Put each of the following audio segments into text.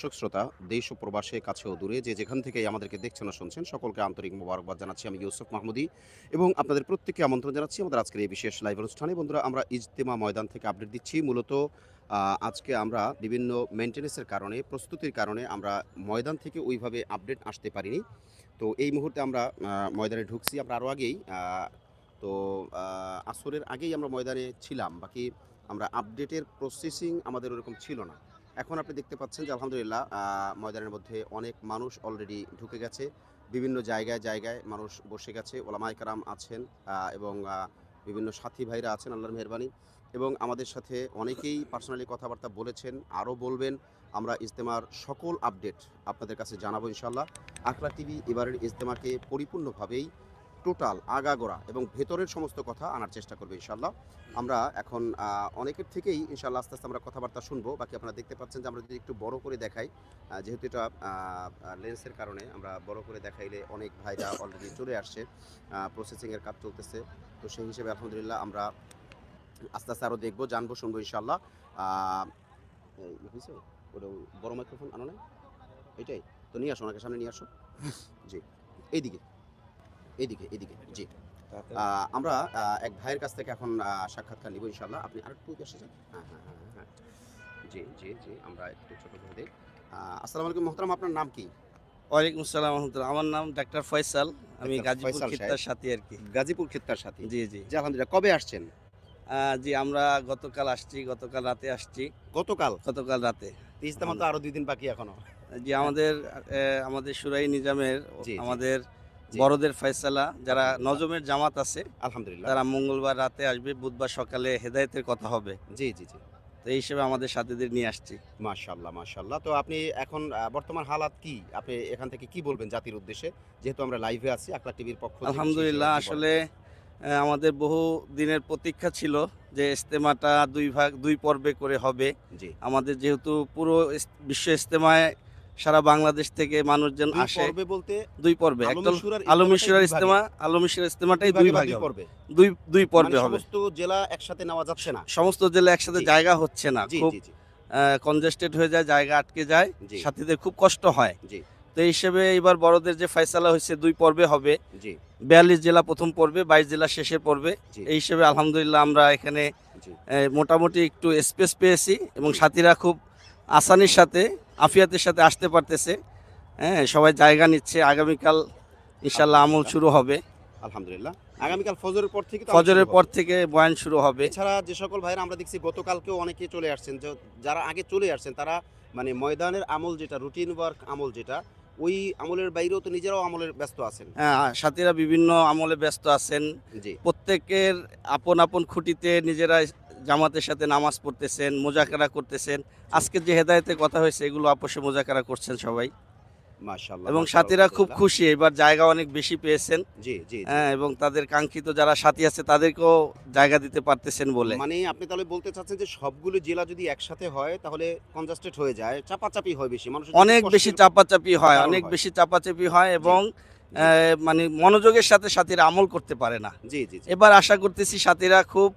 দর্শক শ্রোতা, দেশ ও প্রবাসে কাছে ও দূরে যে যেখান থেকেই আমাদেরকে দেখছেন ও শুনছেন সকলকে আন্তরিক মোবারকবাদ জানাচ্ছি। আমি ইউসুফ মাহমুদী এবং আপনাদের প্রত্যেককে আমন্ত্রণ জানাচ্ছি আমাদের আজকের এই বিশেষ লাইভ অনুষ্ঠানে। বন্ধুরা, আমরা ইজতেমা ময়দান থেকে আপডেট দিচ্ছি। মূলত আজকে আমরা বিভিন্ন মেইনটেন্যান্সের কারণে, প্রস্তুতির কারণে আমরা ময়দান থেকে ওইভাবে আপডেট আসতে পারিনি। তো এই মুহূর্তে আমরা ময়দানে ঢুকছি। আমরা আরও আগেই তো আসরের আগেই আমরা ময়দানে ছিলাম। বাকি আমরা আপডেটের প্রসেসিং আমাদের ওরকম ছিল না। এখন আপনি দেখতে পাচ্ছেন যে আলহামদুলিল্লাহ ময়দানের মধ্যে অনেক মানুষ অলরেডি ঢুকে গেছে। বিভিন্ন জায়গায় জায়গায় মানুষ বসে গেছে। ওলামায়ে কেরাম আছেন এবং বিভিন্ন সাথী ভাইরা আছেন আল্লাহর মেহেরবানি, এবং আমাদের সাথে অনেকেই পার্সোনালি কথাবার্তা বলেছেন, আরও বলবেন। আমরা ইজতেমার সকল আপডেট আপনাদের কাছে জানাবো ইনশাআল্লাহ। আখলা টিভি এবারের ইজতেমাকে পরিপূর্ণভাবেই টোটাল আগাগোড়া এবং ভেতরের সমস্ত কথা আনার চেষ্টা করবে ইনশাআল্লাহ। আমরা এখন অনেকের থেকেই ইনশাআল্লাহ আস্তে আস্তে আমরা কথাবার্তা শুনবো। বাকি আপনারা দেখতে পাচ্ছেন যে আমরা যদি একটু বড় করে দেখাই, যেহেতু এটা লেন্সের কারণে আমরা বড় করে দেখাইলে অনেক ভাইরা অলরেডি চলে আসছে, প্রসেসিংয়ের কাজ চলতেছে। তো সেই হিসেবে আলহামদুলিল্লাহ আমরা আস্তে আস্তে আরও দেখবো, জানবো, শুনবো ইনশাআল্লাহ। হয়েছে ওটা বড় মাইক্রোফোন আনো না, এটাই তো নিয়ে আসো, ওনাকে সামনে নিয়ে আসো। জি, এইদিকে এইদিকে এইদিকে জি। আমরা এক ভাইয়ের কাছ থেকে এখন সাক্ষাৎকার নিব ইনশাআল্লাহ। আপনি আরেকটু এসে যান। হ্যাঁ হ্যাঁ হ্যাঁ হ্যাঁ, জি জি জি, আমরা একটু ছোটো করে দিই। আসসালামু আলাইকুম মোহতারাম, আপনার নাম কি? ওয়ালাইকুম আসসালাম রহমতুল্লাহ। আমার নাম ডাক্তার ফয়সাল। আমি ডাক্তার গাজীপুর ফয়সাল খিত্তার সাহেব, সাথী আর কি। গাজীপুর খিত্তার সাথী। জি, জি। জি আলহামদুলিল্লাহ। কবে আসছেন? জি, আমরা গতকাল আসছি, গতকাল রাতে আসছি। গতকাল? গতকাল রাতে। ইজতেমা তো আরো 2 দিন বাকি এখনো। জি, আমাদের শুরাই নিজামের জি জি আমাদের জি, বড়দের ফয়সালা যারা আলহামদুলিল্লাহ নজমের জামাত আছে, আলহামদুলিল্লাহ। তারা মঙ্গলবার রাতে আসবে, বুধবার সকালে হেদায়েতের কথা হবে। জি জি জি, তো এই হিসেবে আমাদের সাথীদের নিয়ে আসছি। মাশাআল্লাহ মাশাআল্লাহ। তো আপনি এখন বর্তমান হালাত কি? আপনি এখান থেকে কি বলবেন জাতির উদ্দেশ্যে? যেহেতু আমরা লাইভে আছি আকলা টিভির পক্ষ থেকে, সেই হিসেবে আলহামদুলিল্লাহ, আপনি বলেন। আসলে আমাদের বহু দিনের প্রতীক্ষা ছিল যে ইজতেমাটা 2 পর্বে করে হবে। জি। আমাদের যেহেতু পুরো বিশ্ব ইজতেমায় সারা বাংলাদেশ থেকে মানুষজন 2 আসে। পর্বে বলতে 2 পর্বে, আলমী শুরার আলমী ইজতেমাটাই শুরার 2 ভাগে? আলমী শুরার ইজতেমাটাই 2 ভাগে 2 বা ভাগে 2 হবে। পর্বে? 2 পর্বে মানে হবে। সমস্ত জেলা একসাথে নেওয়া যাচ্ছে না? সমস্ত জেলা একসাথে জি জায়গা হচ্ছে না, জি খুব জি জি কনজেস্টেড হয়ে যায়, জায়গা আটকে যায়, জি সাথীদের খুব কষ্ট হয়। জি তো এই হিসেবে এবার বড়দের যে ফয়সালা হয়েছে 2 পর্বে হবে। জি 42 জেলা প্রথম পর্বে, 22 জেলা শেষের পর্বে। জি এই হিসেবে আলহামদুলিল্লাহ আমরা এখানে জি মোটামুটি একটু স্পেস পেয়েছি এবং জি সাথীরা খুব আসানির সাথে, আফিয়াতের সাথে আসতে পারতেছে। হ্যাঁ, সবাই জায়গা নিচ্ছে। আগামীকাল ইনশাল্লাহ আমল আলহামদুলিল্লাহ শুরু হবে। আলহামদুলিল্লাহ। আগামীকাল ফজরের পর থেকে তো আমল শুরু ফজরের পর হবে। থেকে বয়ান শুরু হবে। এছাড়া যে সকল ভাইরা আমরা দেখছি গতকালকেও অনেকে চলে আসছেন, যারা আগে চলে আসছেন তারা মানে ময়দানের আমল যেটা রুটিন ওয়ার্ক আমল যেটা, ওই আমলের বাইরেও তো নিজেরাও আমলের ব্যস্ত আছেন। হ্যাঁ, সাথীরা বিভিন্ন আমলে ব্যস্ত আছেন। জি প্রত্যেকের আপন আপন খুঁটিতে নিজেরা জামাতের সাথে নামাজ পড়তেছেন, মোজাকারা করতেছেন। জি, আজকে যে হেদায়েতের কথা হয়েছে এগুলো আপোষে মোজাকারা করছেন সবাই। মাশাআল্লাহ এবং মাশাআল্লাহ সাথীরা খুব আলহামদুলিল্লাহ। খুশি, এবার জায়গা অনেক বেশি পেয়েছেন। জি জি জি, হ্যাঁ, এবং তাদের কাঙ্ক্ষিত যারা সাথী আছে তাদেরকেও জায়গা দিতে পারতেছেন বলে। মানে আপনি তাহলে বলতে চাচ্ছেন যে সবগুলো জেলা যদি একসাথে হয় তাহলে কনজাস্টেড হয়ে যায়, চাপাচাপি হয় বেশি, মানুষের জন্য অনেক বেশি কষ্টের চাপাচাপি হয়, কারণ অনেক হয়। বেশি চাপাচাপি হয় জি এবং জি মানে মনোযোগের সাথে সাথীরা আমল করতে পারে না। জি জি জি এবার আশা করতেছি সাথীরা খুব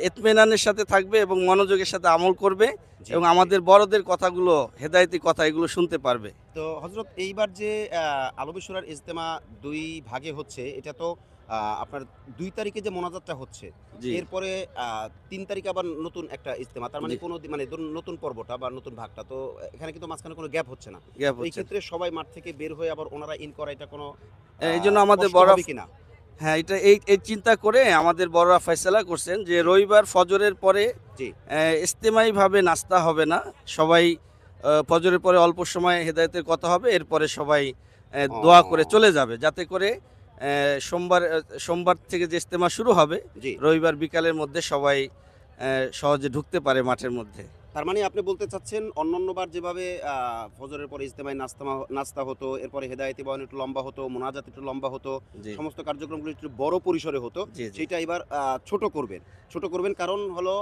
ইতমিনানের সাথে থাকবে এবং মনোযোগের সাথে আমল করবে জি এবং জি। আমাদের বড়দের কথাগুলো, হেদায়েতি কথা এগুলো শুনতে পারবে। তো হযরত এইবার যে আলমী শুরার ইজতেমা 2 ভাগে হচ্ছে, এটা তো আপনার 2 তারিখে যে মোনাজাতটা হচ্ছে, জি এরপরে 3 তারিখে আবার নতুন একটা ইজতেমা, তার মানে জি, কোনো মানে ধরুন নতুন পর্বটা বা নতুন ভাগটা, তো এখানে কিন্তু মাঝখানে কোনো গ্যাপ হচ্ছে না। গ্যাপ তো এই হচ্ছে। ক্ষেত্রে সবাই মাঠ থেকে বের হয়ে আবার ওনারা ইন করা, এটা কোনো এই জন্য আমাদের কষ্ট বড়, হবে কিনা? হ্যাঁ, এটা এই চিন্তা করে আমাদের বড়রা ফয়সালা করছেন যে রবিবার ফজরের পরে জি ইজতেমাইভাবে নাস্তা হবে না। সবাই ফজরের পরে অল্প সময় হেদায়েতের কথা হবে, এরপরে সবাই দোয়া করে ও চলে যাবে, যাতে করে সোমবার থেকে যে ইজতেমা শুরু হবে জি, রবিবার বিকালের মধ্যে সবাই সহজে ঢুকতে পারে মাঠের মধ্যে। তার মানে আপনি বলতে চাচ্ছেন অন্যান্যবার যেভাবে ফজরের পরে ইজতেমায় নাস্তা হতো, এরপরে হেদায়েতি বয়ান একটু লম্বা হতো, মোনাজাত একটু লম্বা হতো, জি সমস্ত কার্যক্রমগুলো একটু বড় পরিসরে হতো, জি জি, সেটা এবার ছোট করবেন। ছোট করবেন কারণ হলো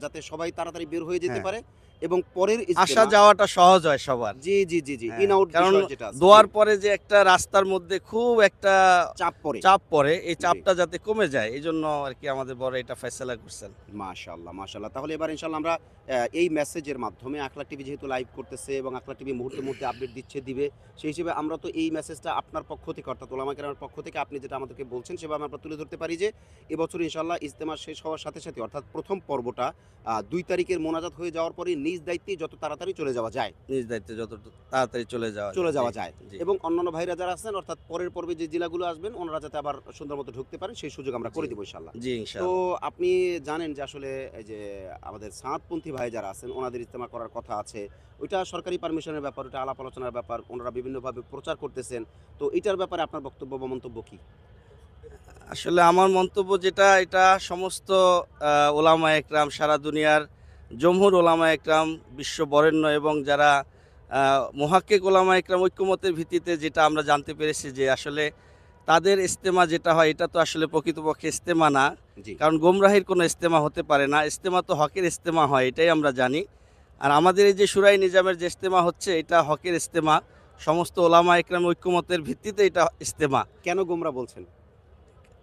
যাতে সবাই তাড়াতাড়ি বের হয়ে যেতে হ্যাঁ পারে এবং পরের আসা ইজতেমা যাওয়াটা সহজ হয় সবার। জি জি জি জি হ্যাঁ, ইন আউট কারণ বিষয় যেটা আছে, দোয়ার জি, পরে যে একটা রাস্তার মধ্যে খুব একটা চাপ পড়ে। চাপ পড়ে, এই জি। চাপটা যাতে কমে যায় এইজন্য আরকি আমাদের বড় এটা ফয়সালা করছেন। মাশাআল্লাহ, মাশাআল্লাহ। তাহলে এবার ইনশাআল্লাহ আমরা এই মেসেজের মাধ্যমে আখলাক টিভি যেহেতু লাইভ করতেছে এবং আখলাক টিভি মুহূর্তে, মুহূর্তে আপডেট দিচ্ছে, দিবে। সেই হিসেবে আমরা তো এই মেসেজটা আপনার পক্ষ থেকে অর্থাৎ ওলামা কেরামের পক্ষ থেকে আপনি যেটা আমাদেরকে বলছেন সেভাবে আমরা তুলে ধরতে পারি যে এবছর ইনশাআল্লাহ ইজতেমা শেষ হওয়ার সাথে, সাথে অর্থাৎ ১ম পর্বটা ২ তারিখের মোনাজাত হয়ে যাওয়ার পরেই নিজ দায়িত্বে যত তাড়াতাড়ি চলে যাওয়া যায়। নিজ দায়িত্বে যত তাড়াতাড়ি চলে যাওয়া জি, যায় জি, এবং অন্যান্য ভাইরা যারা আছেন অর্থাৎ পরের পর্বে যে জেলাগুলো আসবেন ওনারা যাতে আবার সুন্দর মতো ঢুকতে পারেন সেই সুযোগ আমরা করে জি, দিব ইনশাআল্লাহ। জি তো ইনশাআল্লাহ। আপনি জানেন যে আসলে এই যে আমাদের সাঁতপন্থী ভাই যারা আছেন ওনাদের ইজতেমা করার কথা আছে। ওইটা সরকারি পারমিশনের ব্যাপার, ওইটা আলাপ আলোচনার ব্যাপার। ওনারা বিভিন্নভাবে প্রচার করতেছেন। তো এটার ব্যাপারে আপনার বক্তব্য বা মন্তব্য কি? আসলে আমার মন্তব্য যেটা এটা সমস্ত ওলামা একরাম সারা দুনিয়ার জমহুর ওলামা একরাম বিশ্ব বরেণ্য এবং যারা মুহাক্কিক ওলামা একরাম ঐক্যমতের ভিত্তিতে যেটা আমরা জানতে পেরেছি যে আসলে তাদের ইজতেমা যেটা হয় এটা তো আসলে প্রকৃতপক্ষে ইজতেমা না। জি, কারণ গোমরাহির কোনো ইজতেমা হতে পারে না। ইজতেমা তো হকের ইজতেমা হয় এটাই আমরা জানি। আর আমাদের এই যে শুরাই নিজামের যে ইজতেমা হচ্ছে এটা হকের ইজতেমা। সমস্ত ওলামা একরাম ঐক্যমতের ভিত্তিতে এটা ইজতেমা। কেন গোমরা বলছেন?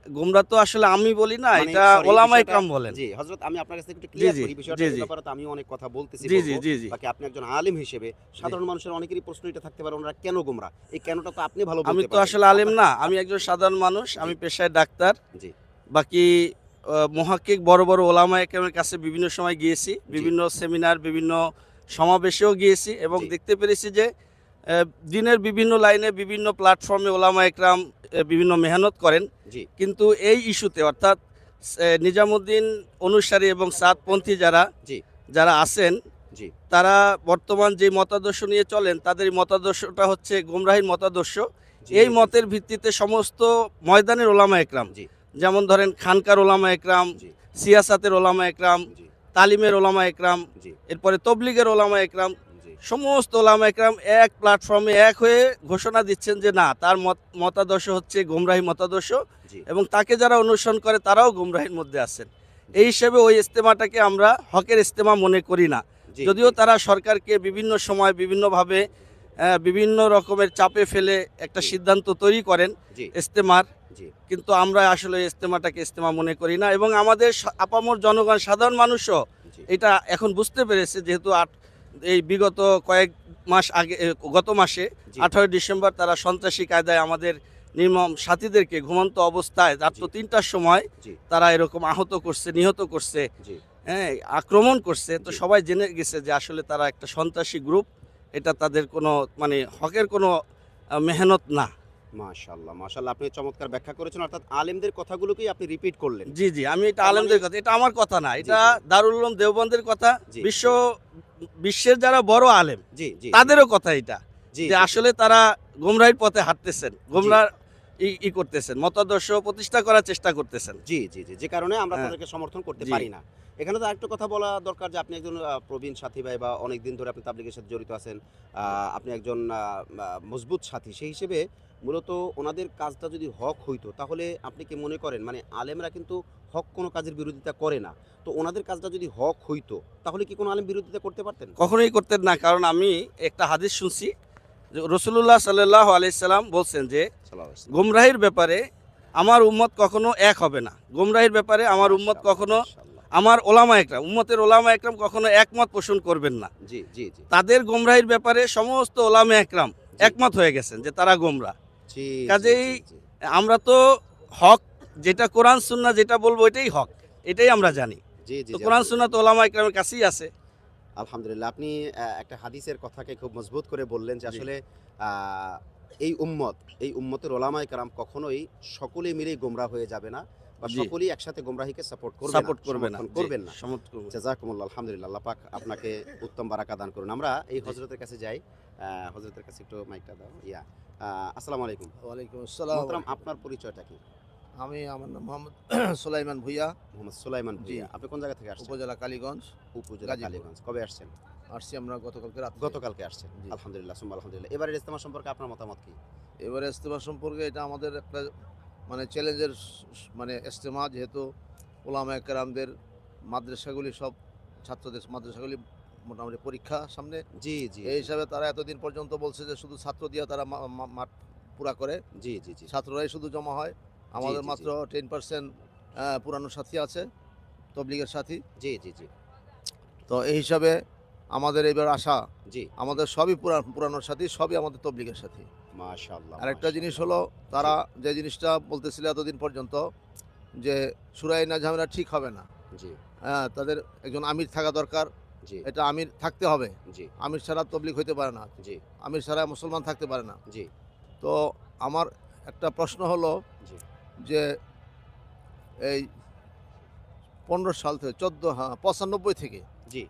গোমরা তো আসলে আমি বলি না, মানে এটা সরি ওলামা বিষয়টা একরাম বলেন। জি, হযরত আমি আপনার কাছ থেকে একটু জি, ক্লিয়ার জি, করি বিষয়টা। জি, এই জি, ব্যাপারে তো আমিও অনেক কথা বলতেছি, জি, বলব। জি, জি, জি, বাকি আপনি একজন আলেম হিসেবে সাধারণ মানুষের অনেকেরই প্রশ্ন এটা থাকতে পারে ওনারা কেন গোমরা? এই কেনটা তো আপনি ভালো আমি বলতে তো পারবেন। আসলে আলেম আপনার না, আমি একজন সাধারণ মানুষ, জি, আমি পেশায় ডাক্তার। জি, বাকি মুহাক্কিক বড় বড় ওলামা একরামের কাছে বিভিন্ন সময় গিয়েছি, জি, বিভিন্ন সেমিনার, বিভিন্ন সমাবেশেও গিয়েছি এবং জি, দেখতে পেরেছি যে দিনের বিভিন্ন লাইনে বিভিন্ন প্ল্যাটফর্মে ওলামা একরাম বিভিন্ন মেহনত করেন। জি, কিন্তু এই ইস্যুতে অর্থাৎ নিজামুদ্দিন অনুসারী এবং সাতপন্থী যারা জি, যারা আছেন জি, তারা বর্তমান যে মতাদর্শ নিয়ে চলেন তাদের এই মতাদর্শটা হচ্ছে গোমরাহির মতাদর্শ। জি, এই জি, মতের ভিত্তিতে সমস্ত ময়দানের ওলামা একরাম, জি, যেমন ধরেন খানকার ওলামা একরাম, জি, সিয়াসাতের ওলামা একরাম, জি, তালিমের ওলামা একরাম, জি, এরপরে তবলিগের ওলামা একরাম, জি, সমস্ত ওলামা একরাম এক প্ল্যাটফর্মে এক হয়ে ঘোষণা দিচ্ছেন যে না, তার মতাদর্শ হচ্ছে গোমরাহি মতাদর্শ জি, এবং তাকে যারা অনুসরণ করে তারাও গোমরাহির মধ্যে আছেন। এই হিসেবে ওই ইজতেমাটাকে আমরা হকের ইজতেমা মনে করি না। জি, যদিও জি, তারা সরকারকে বিভিন্ন সময় বিভিন্নভাবে বিভিন্ন রকমের চাপে ফেলে একটা জি, সিদ্ধান্ত তৈরি করেন জি, ইজতেমার, জি, কিন্তু আমরা আসলে ইজতেমাটাকে ইজতেমা মনে করি না এবং আমাদের আপামর জনগণ সাধারণ মানুষও জি, এটা এখন বুঝতে পেরেছে, যেহেতু এই বিগত কয়েক মাস আগে গত মাসে জি, 18 ডিসেম্বর তারা সন্ত্রাসী কায়দায় আমাদের নির্মম সাথীদেরকে ঘুমন্ত অবস্থায় রাত্র জি, ৩টার সময় জি, তারা এরকম আহত করছে, নিহত করছে, জি, হ্যাঁ, আক্রমণ করছে। তো জি। সবাই জেনে গেছে যে আসলে তারা একটা সন্ত্রাসী গ্রুপ, এটা তাদের কোনো মানে হকের কোনো মেহনত না। মাশাআল্লাহ, মাশাআল্লাহ আপনি চমৎকার ব্যাখ্যা করেছেন। অর্থাৎ আলেমদের কথাগুলোকেই আপনি রিপিট করলেন। জি, জি, আমি এটা তার মানে আলেমদের কথা, এটা আমার কথা না, জি, এটা জি, দারুল উলুম দেওবন্দের কথা, জি, বিশ্বের যারা বড় আলেম জি, জি, তাদেরও কথা এটা, জি, যে জি, আসলে তারা গোমরাহির পথে হাঁটতেছেন, জি, গোমরাহ করতেছেন, মতাদর্শ প্রতিষ্ঠা করার চেষ্টা করতেছেন। জি, জি, জি, যে কারণে আমরা হ্যাঁ, তাদেরকে সমর্থন করতে জি, পারি না। এখানে তো আরেকটা কথা বলা দরকার যে আপনি একজন প্রবীণ সাথী ভাই বা অনেকদিন ধরে আপনি তাবলীগের সাথে জড়িত আছেন। আপনি একজন মজবুত সাথী। সেই হিসেবে মূলত ওনাদের কাজটা যদি হক হইতো তাহলে আপনি কি মনে করেন মানে আলেমরা কিন্তু হক কোনো কাজের বিরোধিতা করে না। তো ওনাদের কাজটা যদি হক হইতো তাহলে কি কোনো আলেম বিরোধিতা করতে পারতেন? কখনোই করতেন না, কারণ আমি একটা হাদিস শুনছি যে রাসূলুল্লাহ সাল্লাল্লাহু আলাইহি সাল্লাম বলছেন যে সাল্লাল্লাহু আলাইহি ওয়াসাল্লাম। গোমরাহির ব্যাপারে আমার উম্মত কখনো এক হবে না, গোমরাহির ব্যাপারে আমার উম্মত মাশাআল্লাহ, কখনো, মাশাআল্লাহ। আমার ওলামা একরাম উম্মতের ওলামা একরাম কখনো একমত পোষণ করবেন না। জি, জি, জি, তাদের গোমরাহির ব্যাপারে সমস্ত ওলামা একরাম জি, একমত হয়ে গেছেন যে তারা গোমরাহ। জি, জি, কাজেই জি, জি, আমরা তো হক যেটা কোরআন সুন্নাহ যেটা বলবো এটাই হক, এটাই আমরা জানি। জি, জি, তো জি, কোরআন সুন্নাহ তো ওলামা একরামের কাছেই আছে। আলহামদুলিল্লাহ। আপনি একটা হাদিসের কথাকে খুব মজবুত করে বললেন যে জি, আসলে আ এই উম্মত, এই উম্মতের ওলামায়ে কেরাম কখনোই সকলে মিলেই গোমরাহ হয়ে যাবে না বা জি, সকলেই একসাথে গোমরাহিকে সাপোর্ট করবে না, সাপোর্ট করবে না, সমর্থন জি, করবেন না। সমর্থন করবে না। জাযাকুমুল্লাহ আলহামদুলিল্লাহ। আল্লাহ পাক আপনাকে উত্তম বারাকা দান করুন। আমরা এই হযরতের কাছে যাই। হযরতের কাছে একটু মাইকটা দাও। আ আসসালামু আলাইকুম। ওয়ালাইকুম আসসালাম। মোহতারাম আপনার পরিচয়টা কি? আমার নাম মোহাম্মদ সুলাইমান ভুইয়া, মোহাম্মদ সুলাইমান জি। ভূঁইয়া। আপনি কোন জায়গা থেকে আসছেন? উপজেলা কালীগঞ্জ, উপজেলা গাজীপুর। কালীগঞ্জ। কবে আসছেন? আসছি আমরা গতকালকে রাত্রে। গতকালকে আসছেন। জি। আলহামদুলিল্লাহ, সুম্মা আলহামদুলিল্লাহ। এবারের ইজতেমা সম্পর্কে আপনার মতামত কি? এবারে ইজতেমা সম্পর্কে এটা আমাদের একটা মানে চ্যালেঞ্জের মানে ইজতেমা, যেহেতু ওলামায়ে কেরামদের মাদ্রাসাগুলি সব ছাত্রদের মাদ্রাসাগুলি মোটামুটি পরীক্ষা সামনে, জি জি এই হিসাবে তারা এতদিন পর্যন্ত বলছে যে শুধু ছাত্র দিয়ে তারা মাঠ পুরা করে, জি জি জি ছাত্ররাই শুধু জমা হয়। আমাদের জি, মাত্র 10% পুরানো সাথী আছে, তবলিগের সাথী। জি জি জি তো এই হিসাবে আমাদের এবার আশা, জি আমাদের সবই পুরানোর সাথী, সবই আমাদের তবলিগের সাথী। মাশাআল্লাহ আরেকটা জিনিস হলো, তারা যে জিনিসটা বলতেছিল এতদিন পর্যন্ত যে সুরাই নাজহামিরা ঠিক হবে না, জি হ্যাঁ, তাদের একজন আমির থাকা দরকার, জি এটা আমির থাকতে হবে, জি আমির ছাড়া তবলিগ হইতে পারে না, জি আমির ছাড়া মুসলমান থাকতে পারে না। জি তো আমার একটা প্রশ্ন হলো জি যে এই 15 সাল থেকে 95 থেকে জি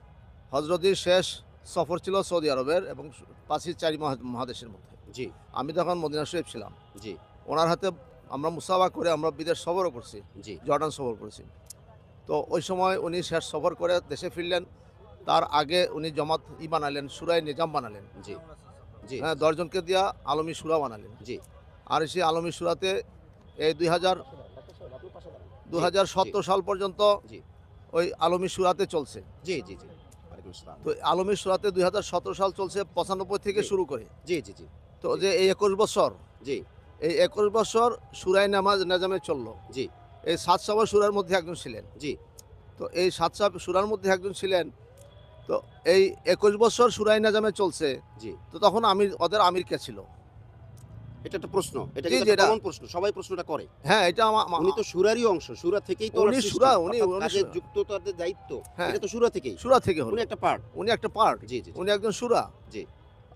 হজরতির শেষ সফর ছিল সৌদি আরবের এবং পাশের 4 মহাদেশের মধ্যে। জি আমি তখন মদিনা শরীফ ছিলাম, জি ওনার হাতে আমরা মুসাফা করে আমরা বিদেশ সফরও করছি, জি জর্ডান সফর করেছি। তো ওই সময় উনি শেষ সফর করে দেশে ফিরলেন, তার আগে উনি জামাত বানালেন, সুরাই নিজাম বানালেন, জি জি হ্যাঁ, 10 জনকে দিয়া আলমী সুরা বানালেন। জি আর সেই আলমী সুরাতে এই 2017 সাল পর্যন্ত জি ওই আলমী সুরাতে চলছে। জি জি জি ওয়ালাইকুম আসসালাম তো আলমী সুরাতে 2017 সাল চলছে, 95 থেকে জি। শুরু করে। জি জি জি তো যে এই 21 বছর, জি এই 21 বছর সুরাই নাজামে চললো। জি এই 7 সাবা সুরার মধ্যে একজন ছিলেন। জি তো এই 7 সুরার মধ্যে একজন ছিলেন। তো এই 21 বছর সুরাই নাজামে চলছে, জি তো তখন ওদের আমির কে ছিল? এটা একটা প্রশ্ন, এটা জি, কিন্তু জি, একটা এটা- কমন প্রশ্ন, সবাই প্রশ্নটা করে। হ্যাঁ, এটা উনি তো সুরারই অংশ, সুরা থেকেই তো উনি ওনার সৃষ্টি, সুরা, উনি অর্থাৎ কাজে সুরা। যুক্ত তাদের দায়িত্ব, হ্যাঁ। এটা তো সুরা থেকেই, সুরা থেকে হলো, উনি একটা পার্ট। উনি একটা পার্ট, জি জি উনি একজন সুরা, জি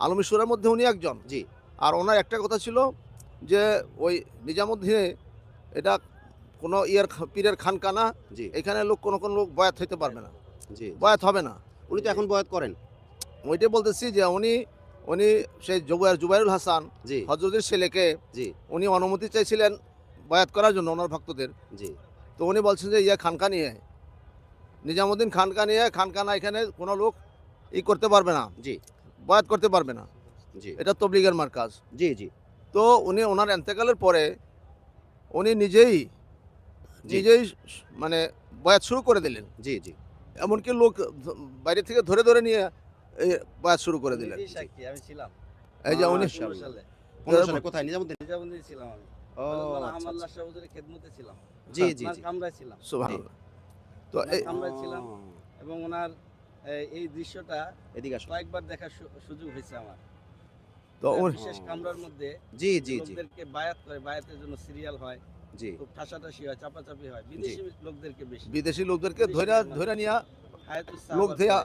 আলমী সুরার মধ্যে উনি একজন। জি আর ওনার একটা কথা ছিল যে ওই নিজামুদ্দিনে এটা কোনো পীরের খানকানা, জি এখানে কোনো লোক বয়াত হইতে পারবে না, জি বয়াত হবে না। উনি তো এখন বয়াত করেন। ওইটাই বলতেছি যে উনি উনি সেই জুবাইরুল হাসান জি হজরতের ছেলেকে জি উনি অনুমতি চাইছিলেন বয়াত করার জন্য ওনার ভক্তদের। জি তো উনি বলছেন যে খানকা নিয়ে, নিজামুদ্দিন খানকানা এখানে কোনো লোক করতে পারবে না, জি বয়াত করতে পারবে না, জি এটা তবলিগের মার্কাজ। জি জি তো উনি ওনার এন্তেকালের পরে উনি নিজেই জি মানে বয়াত শুরু করে দিলেন। জি জি এমনকি লোক বাইরে থেকে ধরে ধরে নিয়ে এই বয়াত শুরু করে দিলেন। নিজেই সাক্ষী, আমি ছিলাম এই যে উনি 15 সালে 15 সালে কোথায়? নিজামুদ্দিন। নিজামুদ্দিন ছিলাম আমি, ও হযরত আচ্ছা, আহমদ আচ্ছা। শাহ হুজুরের খেদমতে ছিলাম, জি জি ওনার জি কামরায় ছিলাম সুবহানাল্লাহ। তো এই আমরা ছিলাম। এবং ওনার এই দৃশ্যটা এদিকে আসো। কয়েকবার দেখার সুযোগ হয়েছে আমার। তো উনি- বিশেষ কামরার মধ্যে জি জি জি লোকদেরকে বায়াত করে, বায়াতের জন্য সিরিয়াল হয়, জি খুব ঠাসাঠাসি হয়, চাপাচাপি হয়, বিদেশি লোকদেরকে বেশি, বিদেশি লোকদেরকে ধরে ধরে নিয়ে হায়াতুস লোক সাহাবা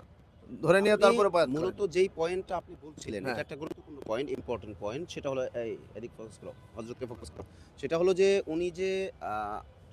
ধরে নিয়ে আপনি তারপরে বয়াত মূলত করেন। যেই পয়েন্টটা আপনি বলছিলেন, হ্যাঁ। এটা একটা গুরুত্বপূর্ণ পয়েন্ট, ইম্পর্টেন্ট পয়েন্ট। সেটা হলো এই এদিক ফোকাস করো, হযরতকে ফোকাস করো। সেটা হলো যে উনি যে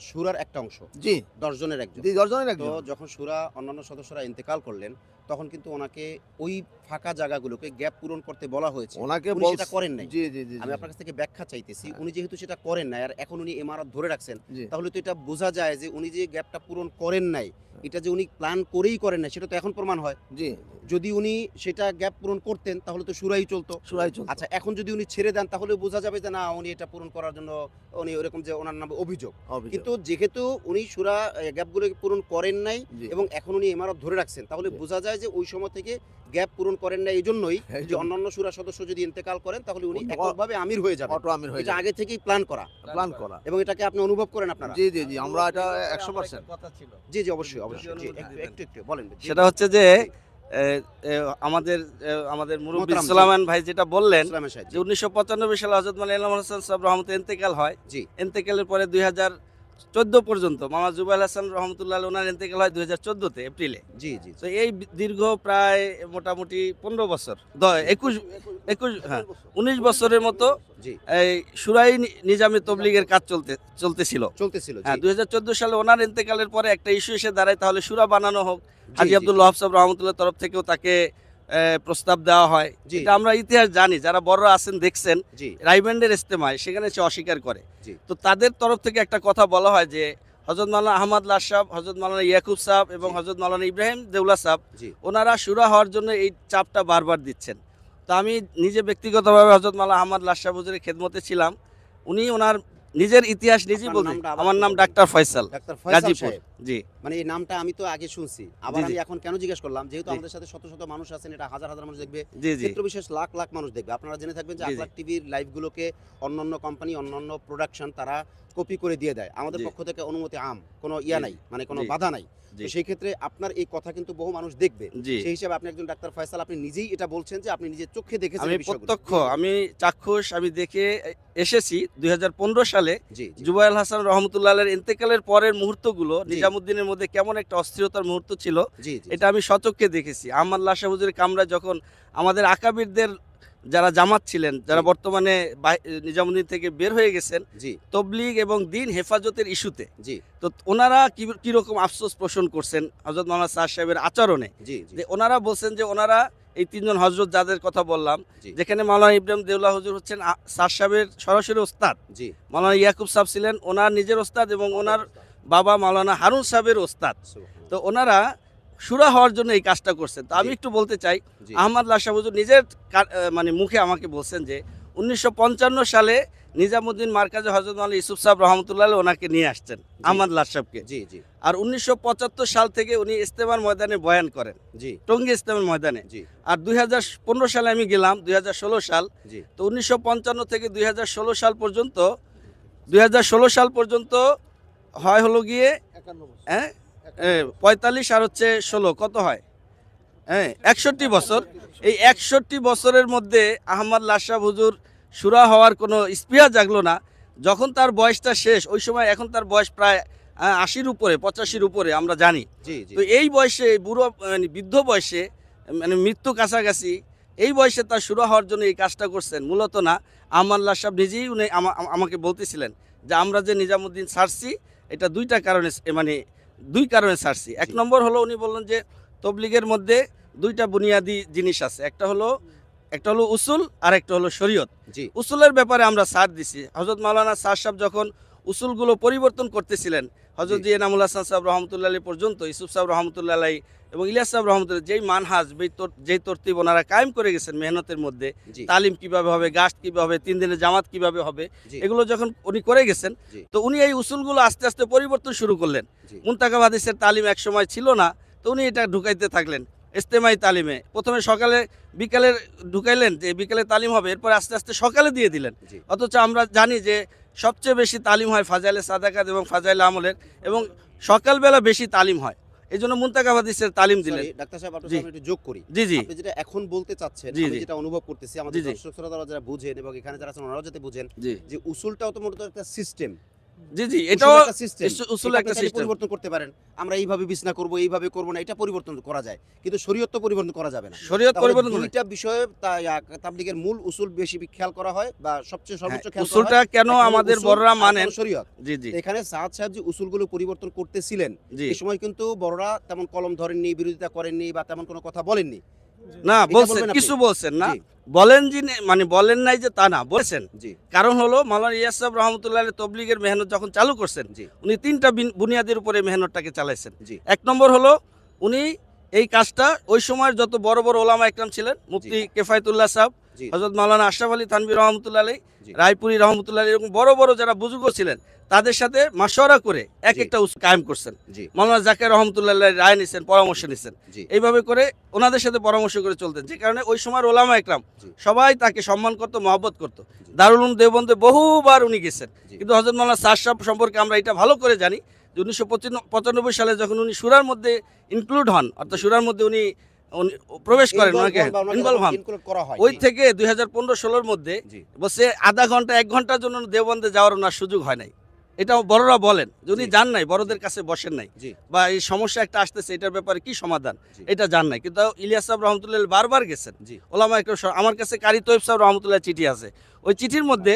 সূরার একটা অংশ, জি 10 জনের একজন। 10 জনের তো একজন। যখন সূরা অন্যান্য সদস্যরা ইন্তেকাল করলেন, তখন কিন্তু ওনাকে ওই ফাঁকা জায়গাগুলোকে গ্যাপ পূরণ করতে বলা হয়েছে। ওনাকে উনি সেটা করেন নাই। জি জি জি আমি আপনার কাছ থেকে ব্যাখ্যা চাইতেছি। হ্যাঁ। উনি যেহেতু সেটা করেন নাই আর এখন উনি ইমারত ধরে রাখছেন, জি তাহলে তো এটা বোঝা যায় যে উনি যে গ্যাপটা পূরণ করেন নাই, এটা যে উনি প্ল্যান করেই করেন নাই, সেটা তো এখন প্রমাণ হয়। জি যদি উনি সেটা গ্যাপ পূরণ করতেন তাহলে তো সুরাই চলতো। সুরাই চলতো। আচ্ছা, এখন যদি উনি ছেড়ে দেন তাহলে বোঝা যাবে যে না, উনি এটা পূরণ করার জন্য উনি ওরকম যে ওনার নামে অভিযোগ। অভিযোগ। কিন্তু যেহেতু উনি সুরা গ্যাপগুলো পূরণ করেন নাই জি। এবং এখন উনি ইমারত ধরে রাখছেন, তাহলে জি। বোঝা যায় যে ওই সময় থেকে গ্যাপ পূরণ করেন না, এই জন্যই এই যে জন্য। অন্যান্য সুরা সদস্য যদি ইন্তেকাল করেন তাহলে উনি উনি এককভাবে আমির হয়ে যাবেন। অটো আমির হয়ে এটা যায়, আগে থেকেই প্ল্যান করা প্ল্যান করা। এবং এটাকে আপনি অনুভব করেন আপনারা। জি জি জি আমরা এটা আমার 100%। একটা কথা ছিল, জি জি অবশ্যই অবশ্যই। জি অনুমতি একটু দিবেন। একটু একটু বলেন। জি, সেটা হচ্ছে যে জি। আমাদের মুরব্বী মোহতারাম, জি। সুলাইমান ভাই যেটা বললেন ইসলামের সাহেব, যে জি। 1995 সালে হযরত মাওলানা ইলহাম হাসান সাহেব রহমতুল্লাহ ইন্তেকাল হয়। জি ইন্তেকালের পরে 2014 পর্যন্ত মামা জুবাইর হাসান রহমতুল্লাহ ওনার ইন্তেকাল হয় 2014 এপ্রিলে। জি জি তো এই দীর্ঘ প্রায় মোটামুটি 15 বছর, 21 হ্যাঁ 19 বছরের মতো জি এই সুরাই নিজামী তবলিগের কাজ চলতেছিল। চলতেছিল। জি হ্যাঁ 2014 সালে ওনার ইন্তেকালের পরে একটা ইস্যু এসে দাঁড়ায়, তাহলে সুরা বানানো হোক। জি, হাজী জি, আব্দুল ওয়াহাব সাহেব রহমতুল্লাহ তরফ থেকেও তাকে প্রস্তাব দেওয়া হয়। জি, এটা জি। আমরা ইতিহাস জানি, যারা বড়রা আছেন দেখছেন, জি রাইবেন্ডের ইস্তেমায় সেখানে সে অস্বীকার করে। জি তো তাদের তরফ থেকে একটা কথা বলা হয় যে হযরত মাওলানা আহমদ লাশ সাহেব, হযরত মাওলানা ইয়াকুব সাহেব এবং জি। হযরত মাওলানা ইব্রাহিম দেউলা সাহেব জি ওনারা শুরা হওয়ার জন্য এই চাপটা বারবার দিচ্ছেন। তো আমি নিজে ব্যক্তিগতভাবে হযরত মাওলানা আহমদ লাশ সাহেব হুজুরের খেদমতে ছিলাম। উনি ওনার নিজের ইতিহাস নিজেই আপনার বলতে। নামটা আবার আমার একটু নাম বলুন। Doctor Faisal, doctor Faisal Gazipur. সাহেব। জি মানে এই নামটা আমি তো আগে শুনছি, আবার জি, আমি জি। এখন কেন জিজ্ঞেস করলাম, যেহেতু জি। আমাদের সাথে শত শত মানুষ আছেন, এটা হাজার হাজার মানুষ দেখবে, জি জি ক্ষেত্র বিশেষ লাখ লাখ মানুষ দেখবে। আপনারা জেনে থাকবেন যে জি, জি। আকলাক টিভির লাইভগুলোকে অন্যান্য কোম্পানি, অন্যান্য প্রোডাকশন তারা কপি করে দিয়ে দেয়। আমাদের জি। পক্ষ থেকে অনুমতি কোনো ইয়া জি, নাই, মানে কোনো জি। বাধা নাই। জি। তো সেই ক্ষেত্রে আপনার এই কথা কিন্তু বহু মানুষ দেখবে। জি। সেই হিসাবে আপনি একজন ডাক্তার ফয়সাল, আপনি নিজেই এটা বলছেন যে আপনি নিজের চোখে দেখেছেন আমি এই বিষয়গুলো। প্রত্যক্ষ, আমি চাক্ষুষ, আমি দেখে এসেছি ২০১৫ সালে জি জি জুবায়েল হাসান রহমতুল্লাহ আলাইহির ইন্তেকালের পরের মুহূর্তগুলো জি। নিজামুদ্দিনের মধ্যে কেমন একটা অস্থিরতার মুহূর্ত ছিল, জি জি এটা আমি স্বচক্ষে দেখেছি। আহমদ লাশা হুজুরের কামরা যখন আমাদের আকাবিরদের যারা জামাত ছিলেন, যারা জি। বর্তমানে নিজামুদ্দিন থেকে বের হয়ে গেছেন জি তবলিগ এবং দিন হেফাজতের ইস্যুতে, জি তো ওনারা কিরকম আফসোস পোষণ করছেন হযরত মাওলানা সাদ সাহেবের আচরণে, জি জি যে ওনারা বলছেন যে ওনারা এই তিনজন হযরত যাদের কথা বললাম, জি যেখানে মাওলানা ইব্রাহিম দেউলা হুজুর হচ্ছেন সাদ সাহেবের সরাসরি ওস্তাদ, জি মাওলানা ইয়াকুব সাহেব ছিলেন ওনার নিজের ওস্তাদ এবং ওনার বাবা মাওলানা হারুন সাহেবের ওস্তাদ। তো ওনারা শুরা হওয়ার জন্য এই কাজটা করছেন। তো আমি জি। একটু বলতে চাই, জি আহমদ লাশা হুজুর নিজের মানে মুখে আমাকে বলছেন যে 1955 সালে নিজামুদ্দিন মার্কাজে হযরত মাওলানা ইউসুফ সাহেব রহমতুল্লাহ আলাইহি ওনাকে নিয়ে আসছেন, আহমদ লাশা সাহেবকে। জি জি আর 1975 সাল থেকে উনি ইস্তেমার ময়দানে বয়ান করেন, জি টঙ্গী ইস্তেমার ময়দানে। জি আর 2015 সালে আমি গেলাম, 2016 সাল। জি তো 1955 থেকে 2016 সাল পর্যন্ত 2016 সাল পর্যন্ত হয় হলো গিয়ে 45 আর হচ্ছে 16 কত হয়, 61 বছর। এই 61 বছরের মধ্যে আহমদ লাশা হুজুর শুরা হওয়ার কোনো স্পৃহা জাগলো না। যখন তার বয়সটা শেষ, ওই সময় এখন তার বয়স প্রায় 80-র উপরে, 85-র উপরে আমরা জানি। জি জি তো এই বয়সে, বুড়ো মানে বৃদ্ধ বয়সে, মানে মৃত্যু কাছাকাছি, এই বয়সে তার শুরু হওয়ার জন্য এই কাজটা করছেন মূলত না। আমাল্লাহ সাহেব নিজেই উনি আমাকে বলতেছিলেন যে আমরা যে নিজামুদ্দিন ছাড়ছি, এটা মানে দুই কারণে ছাড়ছি। এক জি। নম্বর হলো উনি বললেন যে তবলিগের মধ্যে দুইটা বুনিয়াদি জিনিস আছে, একটা হলো উসুল আর একটা হলো শরীয়ত। জি উসুলের ব্যাপারে আমরা ছাড় দিছি। হযরত মাওলানা সাদ সাহেব যখন উসুলগুলো পরিবর্তন করতেছিলেন, হযরত জি। জি এনামুল হাসান সাহেব রহমতুল্লাহ আলাইহি পর্যন্ত, ইউসুফ সাহেব রহমতুল্লাহ আলাইহি এবং ইলিয়াস সাহেব রহমতুল্লাহ, যেই মানহাজ, যেই তরতিব ওনারা কায়েম করে গেছেন মেহনতের মধ্যে, জি তালিম কিভাবে হবে, গাস্ট কিভাবে হবে, 3 দিনের জামাত কিভাবে হবে, জি এগুলো যখন উনি করে গেছেন, জি তো উনি এই উসুলগুলো আস্তে আস্তে পরিবর্তন শুরু করলেন। জি মুনতাকাব হাদিসের তালিম এক সময় ছিল না, তো উনি এটা ঢুকাইতে থাকলেন ইস্তেমাই তালিমে। প্রথমে সকালে বিকালে ঢুকাইলেন যে বিকালে তালিম হবে, এরপর আস্তে আস্তে সকালে দিয়ে দিলেন। জি অথচ আমরা জানি যে সবচেয়ে বেশি তালিম হয় ফাজাইলে সাদাকাত এবং ফাজাইলে আমলের, এবং সকালবেলা বেশি তালিম হয়, এই জন্য মুনতাকাব হাদিসের তালিম দিলেন। সরি ডাক্তার সাহেব, আপনার জি। সাথে আমি একটু যোগ করি। জি জি আপনি যেটা এখন বলতে চাচ্ছেন, জি, আমি জি। যেটা অনুভব করতেছি, আমাদের জি, জি। দর্শক শ্রোতারা যারা বুঝেন এবং এখানে যারা আছেন ওনারাও যাতে বুঝেন, জি যে উসুলটাও তো মূলত একটা সিস্টেম। জি জি এটাও একটা সিস্টেম, উসুল একটা সিস্টেম। পরিবর্তন করতে পারেন। আমরা এইভাবে বিছনা করব, এইভাবে করব না, এটা পরিবর্তন করা যায়, কিন্তু শরীয়ত তো পরিবর্তন করা যাবে না। শরীয়ত তাহলে পরিবর্তন করে। দুইটা বিষয়ে তাবলীগের মূল উসুল বেশি খেয়াল করা হয়, বা সবচেয়ে সর্বোচ্চ খেয়াল করা হয়। উসুলটা কেন একটা হলো আমাদের উসুল, বড়রা আর একটা মানেন। হলো শরীয়ত। জি জি এখানে সাদ সাহেব যে উসুলগুলো পরিবর্তন করতেছিলেন, জি এই সময় কিন্তু বড়রা তেমন কলম ধরেননি, বিরোধিতা করেননি, বা তেমন কোনো কথা বলেননি। না এটা বলছেন, বলবেন আপনি? কিছু বলছেন না, জি বলেন যে মানে বলেন নাই যে তা না, বলেছেন। জি কারণ হলো মাওলানা ইলিয়াস সাহেব রহমতুল্লাহ আলাইহি তবলিগের মেহনত যখন চালু করছেন, জি উনি 3টা বুনিয়াদের উপরে মেহনতটাকে চালাইছেন। জি এক নম্বর হলো উনি এই কাজটা ওই সময়ের যত বড় বড় ওলামা একরাম ছিলেন, মুফতি কেফায়েতুল্লাহ সাহেব, জি হযরত মাওলানা আশরাফ আলী থানভী রহমতুল্লাহ আলাইহি, জি রায়পুরি রহমতুল্লাহ আলাইহি, এরকম বড় বড় যারা বুজুর্গ ছিলেন, তাদের সাথে মাশওয়ারা করে এক জি। একটা উসুল কায়েম করছেন। জি মাওলানা জাকির রহমতুল্লাহ আলাইহি রায় নিছেন, পরামর্শ নিছেন, জি এইভাবে করে ওনাদের সাথে পরামর্শ করে চলতেন, যে কারণে ওই সময়ের ওলামা একরাম জি। সবাই তাকে সম্মান করতো, মহব্বত করতো। জি। দারুল উলুম দেওবন্দে বহুবার উনি গেছেন, জি। কিন্তু হযরত মাওলানা সাদ সাহেব সম্পর্কে আমরা এটা ভালো করে জানি যে 1995 সালে যখন উনি শুরার মধ্যে ইনক্লুড হন, অর্থাৎ শুরার মধ্যে উনি প্রবেশ করেন, ওনাকে ইনভলভ হন, ইনক্লুড করা হয়। ওই জি, থেকে 2015-16 মধ্যে জি বসে আধা ঘন্টা 1 ঘন্টার জন্য দেওবন্দে যাওয়ার ওনার সুযোগ হয় নাই। এটাও বড়রা বলেন যে উনি জি। যান নাই, বড়দের কাছে বসেন নাই, জি বা এই সমস্যা একটা আসতেছে এটার ব্যাপারে কি সমাধান, জি। এটা জান নাই। কিন্তু ইলিয়াস সাহেব রহমতুল্লাহ বারবার গেছেন। জি ওলামা একরাম আমার কাছে কারি তৈয়ব সাহেব রহমতুল্লাহ চিঠি আছে, ওই চিঠির মধ্যে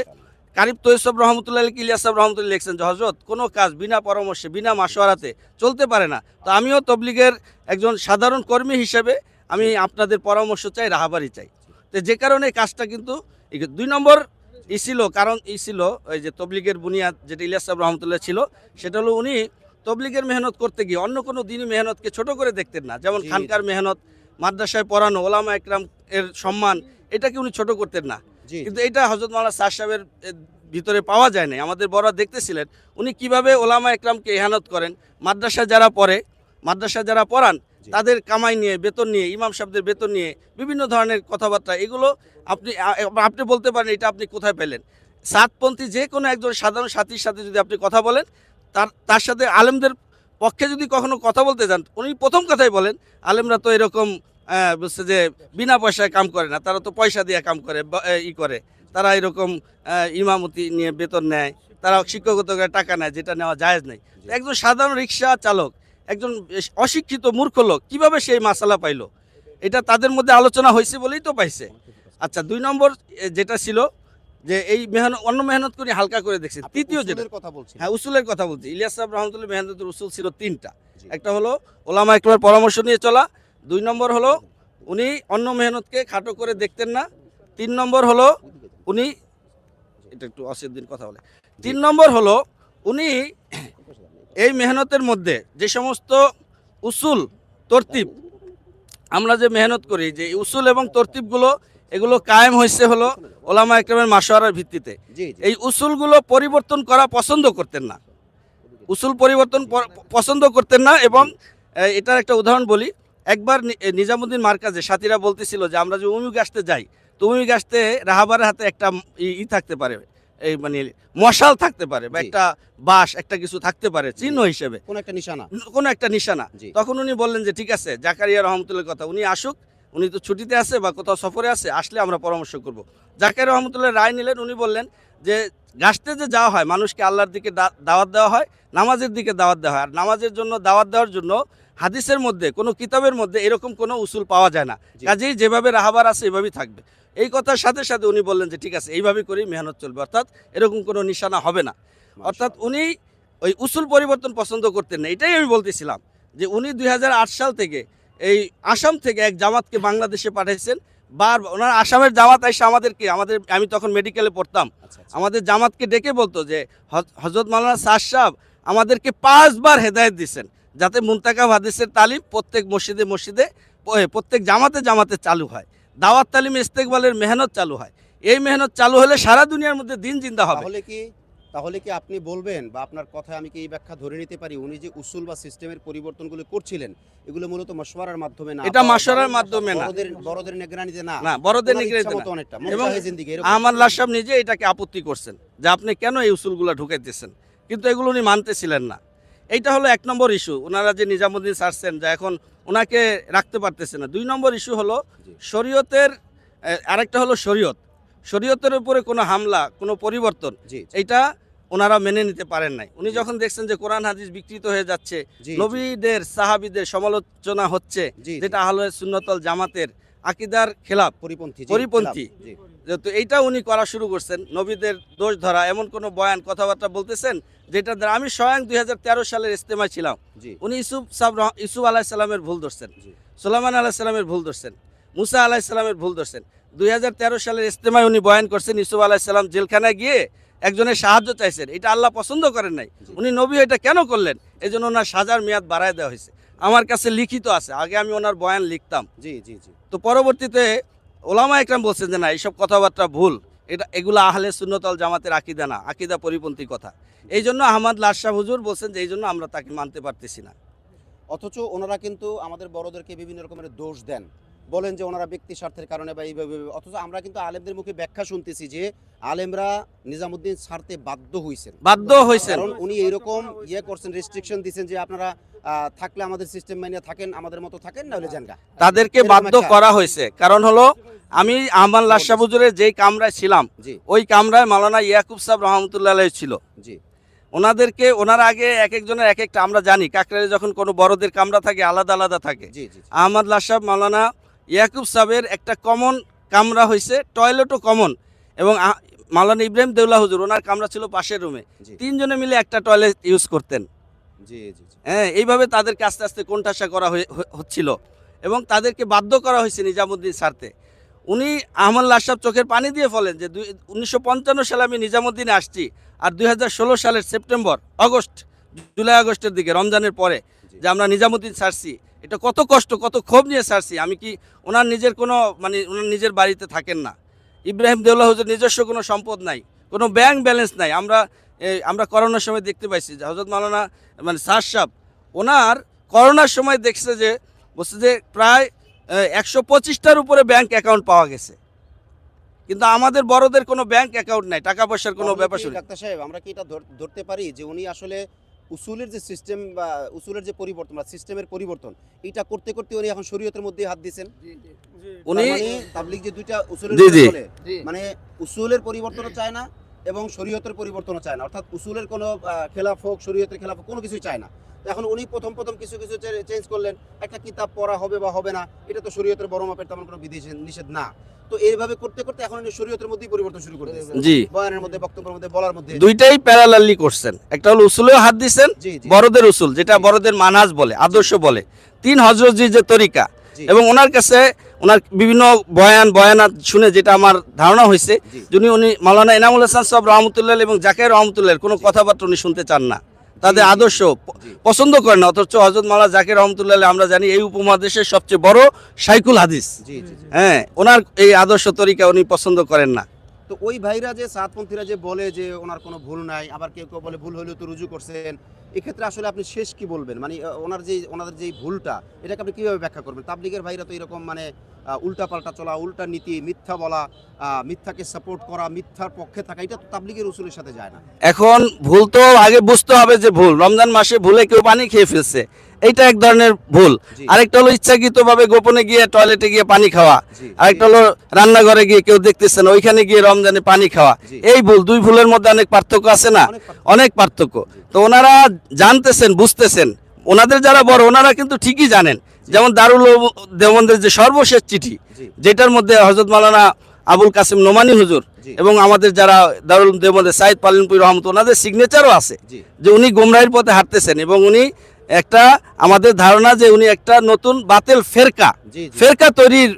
কারিব তৈয়ব সাহেব রহমতুল্লাহ ইলিয়াস সাহেব রহমতুল্লাহ লিখছেন যে হযরত কোনো কাজ বিনা পরামর্শে, বিনা মাশওয়ারাতে চলতে পারে না। তো আমিও তবলিগের একজন সাধারণ কর্মী হিসেবে আমি আপনাদের পরামর্শ চাই, রাহাবারি চাই। তো যে কারণে কাজটা কিন্তু 2 নম্বর কারণ ছিল ওই যে তবলিগের বুনিয়াদ যেটা ইলিয়াস সাহেব রহমতুল্লাহ ছিল, সেটা হলো উনি তবলিগের মেহনত করতে গিয়ে অন্য কোনো দিনই মেহনতকে ছোট করে দেখতেন না। যেমন জি, খানকার মেহনত, মাদ্রাসায় পড়ানো, ওলামা একরাম এর সম্মান, এটাকে উনি ছোট করতেন না। জি কিন্তু এটা হযরত মাওলানা সাদ সাহেবের ভিতরে পাওয়া যায় নাই। আমাদের বড়রা দেখতেছিলেন উনি কিভাবে ওলামা একরামকে ইহানত করেন। মাদ্রাসা যারা পড়ে, মাদ্রাসা যারা পড়ান জি। তাদের কামাই নিয়ে, বেতন নিয়ে, ইমাম সাহেবদের বেতন নিয়ে বিভিন্ন ধরনের কথাবার্তা, এগুলো আপনি বলতে পারেন এটা আপনি কোথায় পেলেন? সাতপন্থী যে কোনো একজন সাধারণ সাথীর সাথে যদি আপনি কথা বলেন, তার সাথে আলেমদের পক্ষে যদি কখনো কথা বলতে যান, উনি প্রথম কথাই বলেন আলেমরা তো এরকম বলছে যে বিনা পয়সায় কাম করে না, তারা তো পয়সা দিয়ে কাম করে, করে, তারা এরকম ইমামতি নিয়ে বেতন নেয়, তারা শিক্ষকতা করে টাকা নেয়, যেটা নেওয়া জায়েজ নেই। একজন সাধারণ রিক্সা চালক, একজন অশিক্ষিত মূর্খ লোক কিভাবে সেই মাসালা পাইলো? এটা তাদের মধ্যে আলোচনা হয়েছে বলেই তো পাইছে। আচ্ছা, 2 নম্বর যেটা ছিল যে এই অন্য মেহনত করে হালকা করে দেখছি। আপনি তৃতীয় যেটা, উসুলের কথা বলছেন। হ্যাঁ উসুলের কথা বলছি, ইলিয়াস সাহেব রহমতুল্লাহ মেহনতের উসুল ছিল 3টা। জি। একটা হলো ওলামা একরামের পরামর্শ নিয়ে চলা, 2 নম্বর হলো উনি অন্য মেহনতকে খাটো করে দেখতেন না, 3 নম্বর হলো উনি, এটা একটু অসিদ্দিন কথা বলে, 3 নম্বর হলো উনি এই মেহনতের মধ্যে যে সমস্ত উসুল তরতিব আমরা যে মেহনত করি, যে উসুল এবং তরতিবগুলো, এগুলো কায়েম হয়েছে হলো ওলামা একরামের মাশওয়ারার ভিত্তিতে। জি জি। এই উসুলগুলো পরিবর্তন করা পছন্দ করতেন না, উসুল পরিবর্তন পছন্দ করতেন না। এবং এটার একটা উদাহরণ বলি, একবার নিজামুদ্দিন মার্কাজে সাথীরা বলতেছিল যে আমরা যে উমিক আসতে যাই, তো উমিক আসতে রাহাবারের হাতে একটা থাকতে পারে, এই মানে মশাল থাকতে পারে, বা জি। একটা বাঁশ, একটা কিছু থাকতে পারে চিহ্ন হিসেবে, কোন একটা নিশানা। কোনো একটা নিশানা। জি। তখন উনি বললেন যে ঠিক আছে, জাকারিয়া রহমতুল্লাহর কথা, উনি আসুক, উনি তো ছুটিতে আছে বা কোথাও সফরে আছে, আসলে আমরা পরামর্শ করব। জাকারিয়া রহমতুল্লাহ রায় নিলেন। উনি বললেন যে গাছতে যে যাওয়া হয়, মানুষকে আল্লাহর দিকে দাওয়াত দেওয়া হয়, নামাজের দিকে দাওয়াত দেওয়া হয়, আর নামাজের জন্য দাওয়াত দেওয়ার জন্য হাদিসের মধ্যে কোনো কিতাবের মধ্যে এরকম কোনো উসুল পাওয়া যায় না। জি। কাজেই যেভাবে রাহাবার আছে এভাবেই থাকবে। এই কথার সাথে সাথে উনি বললেন যে ঠিক আছে, এইভাবেই করেই মেহনত চলবে, অর্থাৎ এরকম কোনো নিশানা হবে না। অর্থাৎ উনি ওই উসুল পরিবর্তন পছন্দ করতেন না। এটাই আমি বলতেছিলাম যে উনি 2008 সাল থেকে এই আসাম থেকে এক জামাতকে বাংলাদেশে পাঠাইছেন। ওনার আসামের জামাত এসে আমি তখন মেডিকেলে পড়তাম, আচ্ছা আচ্ছা। আমাদের জামাতকে ডেকে বলতো যে হযরত মাওলানা সাদ সাহেব আমাদেরকে 5 বার হেদায়েত দিয়েছেন, যাতে মুনতাকাব হাদিসের তালিম প্রত্যেক মসজিদে প্রত্যেক জামাতে চালু হয়, দাওয়াত তালিম ইস্তেকবালের মেহনত চালু হয়। এই মেহনত চালু হলে সারা দুনিয়ার মধ্যে দিন জিন্দা হবে। তাহলে কি আপনি বলবেন বা আপনার কথায় আমি কি এই ব্যাখ্যা ধরে নিতে পারি, উনি যে উসুল বা সিস্টেমের পরিবর্তনগুলো করছিলেন, এগুলো মূলত মাশওয়ারার মাধ্যমে না, এটা মাশওয়ারার মাধ্যমে না, বড়দের নিগরানিতে না, না বড়দের ওনার নিগরানিতে ইচ্ছা না। মতো অনেকটা এবং মুজাহিদিন দিকে এরকম। আহমদ লাহ সাহেব নিজে এটাকে আপত্তি করছেন যে আপনি কেন এই উসুলগুলো ঢুকাইতেছেন, কিন্তু এগুলো উনি মানতেছিলেন না। এইটা হলো 1 নম্বর ইস্যু। ওনারা যে নিজামুদ্দিন ছাড়ছেন, যা এখন ওনাকে রাখতে পারতেছে না। 2 নম্বর ইস্যু হলো জি। শরীয়তের, আরেকটা হলো শরীয়তের উপরে কোনো হামলা, কোনো পরিবর্তন, জি এইটা ওনারা মেনে নিতে পারেন নাই। উনি যখন দেখছেন যে কোরআন হাদিস বিকৃত হয়ে যাচ্ছে, জি, নবীদের সাহাবীদের সমালোচনা হচ্ছে, জি, যেটা আহলে সুন্নাতুল জামাতের আকীদার খেলাফ, পরিপন্থী জি। তো এইটা উনি করা শুরু করছেন। নবীদের দোষ ধরা, এমন কোনো বয়ান কথাবার্তা বলতেছেন যেটা দ্বারা আমি স্বয়ং 2013 সালের ইজতেমায় ছিলাম। জি উনি ইউসুফ আলাইহিস সালামের ভুল ধরছেন, জি। সুলাইমান আলাইহিস সালামের ভুল ধরছেন, মুসা আলাইহিস সালামের ভুল ধরছেন। 2013 সালের ইজতেমায় উনি বয়ান করছেন ইউসুফ আলাইহিস সালাম জেলখানায় গিয়ে একজনের সাহায্য চাইছেন, এটা আল্লাহ পছন্দ করেন নাই। উনি নবী এটা কেন করলেন? এজন্য ওনার সাজার মেয়াদ বাড়ায় দেওয়া হয়েছে। আমার কাছে লিখিত আছে, আগে আমি ওনার বয়ান লিখতাম। জি জি জি। তো পরবর্তীতে ওলামা একরাম বলছেন যে না, এইসব কথাবার্তা ভুল, এগুলো আহলে সুন্নাত ওয়াল জামাতের আকীদা না, আকীদা পরিপন্থী কথা। এই জন্য আহমদ লাহ সাহেব হুজুর বলছেন যে এই জন্য আমরা তাকে মানতে পারতেছি না। অথচ ওনারা কিন্তু আমাদের বড়দেরকে বিভিন্ন রকমের দোষ দেন, বলেন যে ওনারা ব্যক্তি স্বার্থের কারণে বা এইভাবে, অথচ আমরা কিন্তু আলেমদের মুখে ব্যাখ্যা শুনতেছি যে আলেমরা নিজামুদ্দিন ছাড়তে বাধ্য হয়েছেন, কারণ উনি এইরকম করছেন, রেস্ট্রিকশন দিয়েছেন যে আপনারা থাকলে আমাদের সিস্টেম মাইনে থাকেন, আমাদের মতো থাকেন, না হলে জানগা। তাদেরকে বাধ্য করা হয়েছে, কারণ হলো আমি আহমদ লাহ সাহেব হুজুরের যেই কামরায় ছিলাম, জি ওই কামরায় মাওলানা ইয়াকুব সাহেব রহমতুল্লাহ আলাইহি ছিল। জি ওনারা আগে এক একজনের এক একটা, আমরা জানি কাকরাইলে যখন কোনো বড়দের কামরা থাকে আলাদা আলাদা থাকে। জি জি। আহমদ লাহ সাহেব মাওলানা ইয়াকুব সাহেবের একটা কমন কামরা হয়েছে, টয়লেটও কমন, এবং মাওলানা ইব্রাহিম দেউলা হুজুর ওনার কামরা ছিল পাশের রুমে, জি 3 জনে মিলে একটা টয়লেট ইউজ করতেন। জি জি জি। হ্যাঁ, এইভাবে তাদেরকে আস্তে আস্তে কোণঠাসা করা হচ্ছিল এবং তাদেরকে বাধ্য করা হয়েছে নিজামুদ্দিন ছাড়তে। উনি আহমদ লাহ সাহেব চোখের পানি দিয়ে বলেন যে 1955 সালে আমি নিজামুদ্দিনে আসছি, আর 2016 সালের সেপ্টেম্বর, জুলাই আগস্টের দিকে রমজানের পরে যে আমরা নিজামুদ্দিন ছাড়ছি, এটা কত কষ্ট, কত ক্ষোভ নিয়ে ছাড়ছি। আমি কি ওনার নিজের কোনো, ওনার নিজের বাড়িতে থাকেন না, ইব্রাহিম দেউলা হুজুর নিজস্ব কোনো সম্পদ নাই, কোনো ব্যাংক ব্যালেন্স নাই। আমরা করোনার সময় দেখতে পাইছি যে হযরত মাওলানা মানে স্যার সাহেব ওনার করোনার সময় দেখছে যে বলছে যে প্রায় 125টার উপরে ব্যাংক অ্যাকাউন্ট পাওয়া গেছে, কিন্তু আমাদের বড়দের কোনো ব্যাংক অ্যাকাউন্ট নাই, টাকা পয়সার কোনো তাহলে ব্যাপার কি শুনি। ডাক্তার সাহেব আমরা কি এটা ধরতে পারি যে উনি আসলে উসুলের যে সিস্টেম বা উসুলের যে পরিবর্তন বা সিস্টেমের পরিবর্তন এটা করতে করতে উনি এখন শরীয়তের মধ্যে হাত দিয়েছেন? উনি তার মানে তাবলিগ যে দুইটা উসুলের জি, কথা জি। বলে, মানে উসুলের পরিবর্তনও চায় না এবং শরীয়তের পরিবর্তনও চায় না, অর্থাৎ উসুলের কোনো খেলাফ হোক শরীয়তের খেলাফ হোক কোনো কিছুই চায় না। তো এখন উনি প্রথম কিছু চেঞ্জ করলেন, একটা কিতাব পড়া হবে বা হবে না এটা তো শরীয়তের বড় মাপের তেমন কোনো বিধি নিষেধ না। তো এইভাবে করতে করতে এখন উনি শরীয়তের মধ্যেই পরিবর্তন শুরু করে দিয়েছেন, জি, বয়ানের মধ্যে, বক্তব্যের মধ্যে, বলার মধ্যে। দুইটাই প্যারালালি করছেন। একটা হলো উসুলেও হাত দিছেন, জি জি বড়দের উসুল যেটা বড়দের মানহাজ বলে, আদর্শ বলে, 3 হযরতজির যে তরিকা, জি এবং ওনার কাছে ওনার বিভিন্ন বয়ানাত শুনে যেটা আমার ধারণা হয়েছে জি যিনি উনি মাওলানা এনামুল হাসান সাহেব রহমতুল্লাহ এবং জাকির রহমতুল্লাহ কোনো কথাবার্তা উনি শুনতে চান না, তাদের জি, জি, আদর্শ জি। পছন্দ করেন না। অথচ হযরত মাওলানা জাকির রহমতুল্লাহ আমরা জানি এই উপমহাদেশের সবচেয়ে বড় শাইখুল হাদিস, জি জি জি। হ্যাঁ, ওনার এই আদর্শ তরিকা উনি পছন্দ করেন না। তো ওই ভাইরা যে সাতপন্থীরা যে বলে যে ওনার কোনো ভুল নাই, আবার কেউ কেউ বলে ভুল হলেও তো রুজু করছেন, এক্ষেত্রে আসলে আপনি শেষ কি বলবেন? মানে ওনাদের যে ভুলটা এটাকে আপনি কিভাবে ব্যাখ্যা করবেন? তাবলিগের ভাইরা তো এরকম মানে উল্টা পাল্টা চলা, উল্টা নীতি, মিথ্যা বলা, মিথ্যাকে সাপোর্ট করা, মিথ্যার পক্ষে থাকা, এটা তো তাবলিগের উসুলের সাথে যায় না। এখন ভুল তো আগে বুঝতে হবে যে ভুল, রমজান মাসে ভুলে কেউ পানি খেয়ে ফেলছে, এইটা এক ধরনের ভুল। জি আরেকটা হলো ইচ্ছাকৃতভাবে গোপনে গিয়ে টয়লেটে গিয়ে পানি খাওয়া, জি আরেকটা হলো রান্নাঘরে গিয়ে কেউ দেখতেছে না ওইখানে গিয়ে রমজানে পানি খাওয়া। জি। এই ভুল, দুই ভুলের মধ্যে অনেক পার্থক্য আছে না, অনেক পার্থক্য। অনেক পার্থক্য। তো ওনারা জানতেছেন, বুঝতেছেন, ওনাদের যারা বড় ওনারা কিন্তু ঠিকই জানেন। যেমন দারুল দেওবন্দের যে সর্বশেষ চিঠি, জি যেটার মধ্যে হযরত মাওলানা আবুল কাসিম নোমানী হুজুর জি এবং আমাদের যারা দারুল দেওবন্দের সাইদ পালিনপুর রহমত ওনাদের সিগনেচারও আছে জি যে উনি গোমরাহির পথে হাঁটতেছেন, এবং উনি একটা আমাদের ধারণা যে উনি একটা নতুন বাতিল জি জি ফেরকা তৈরির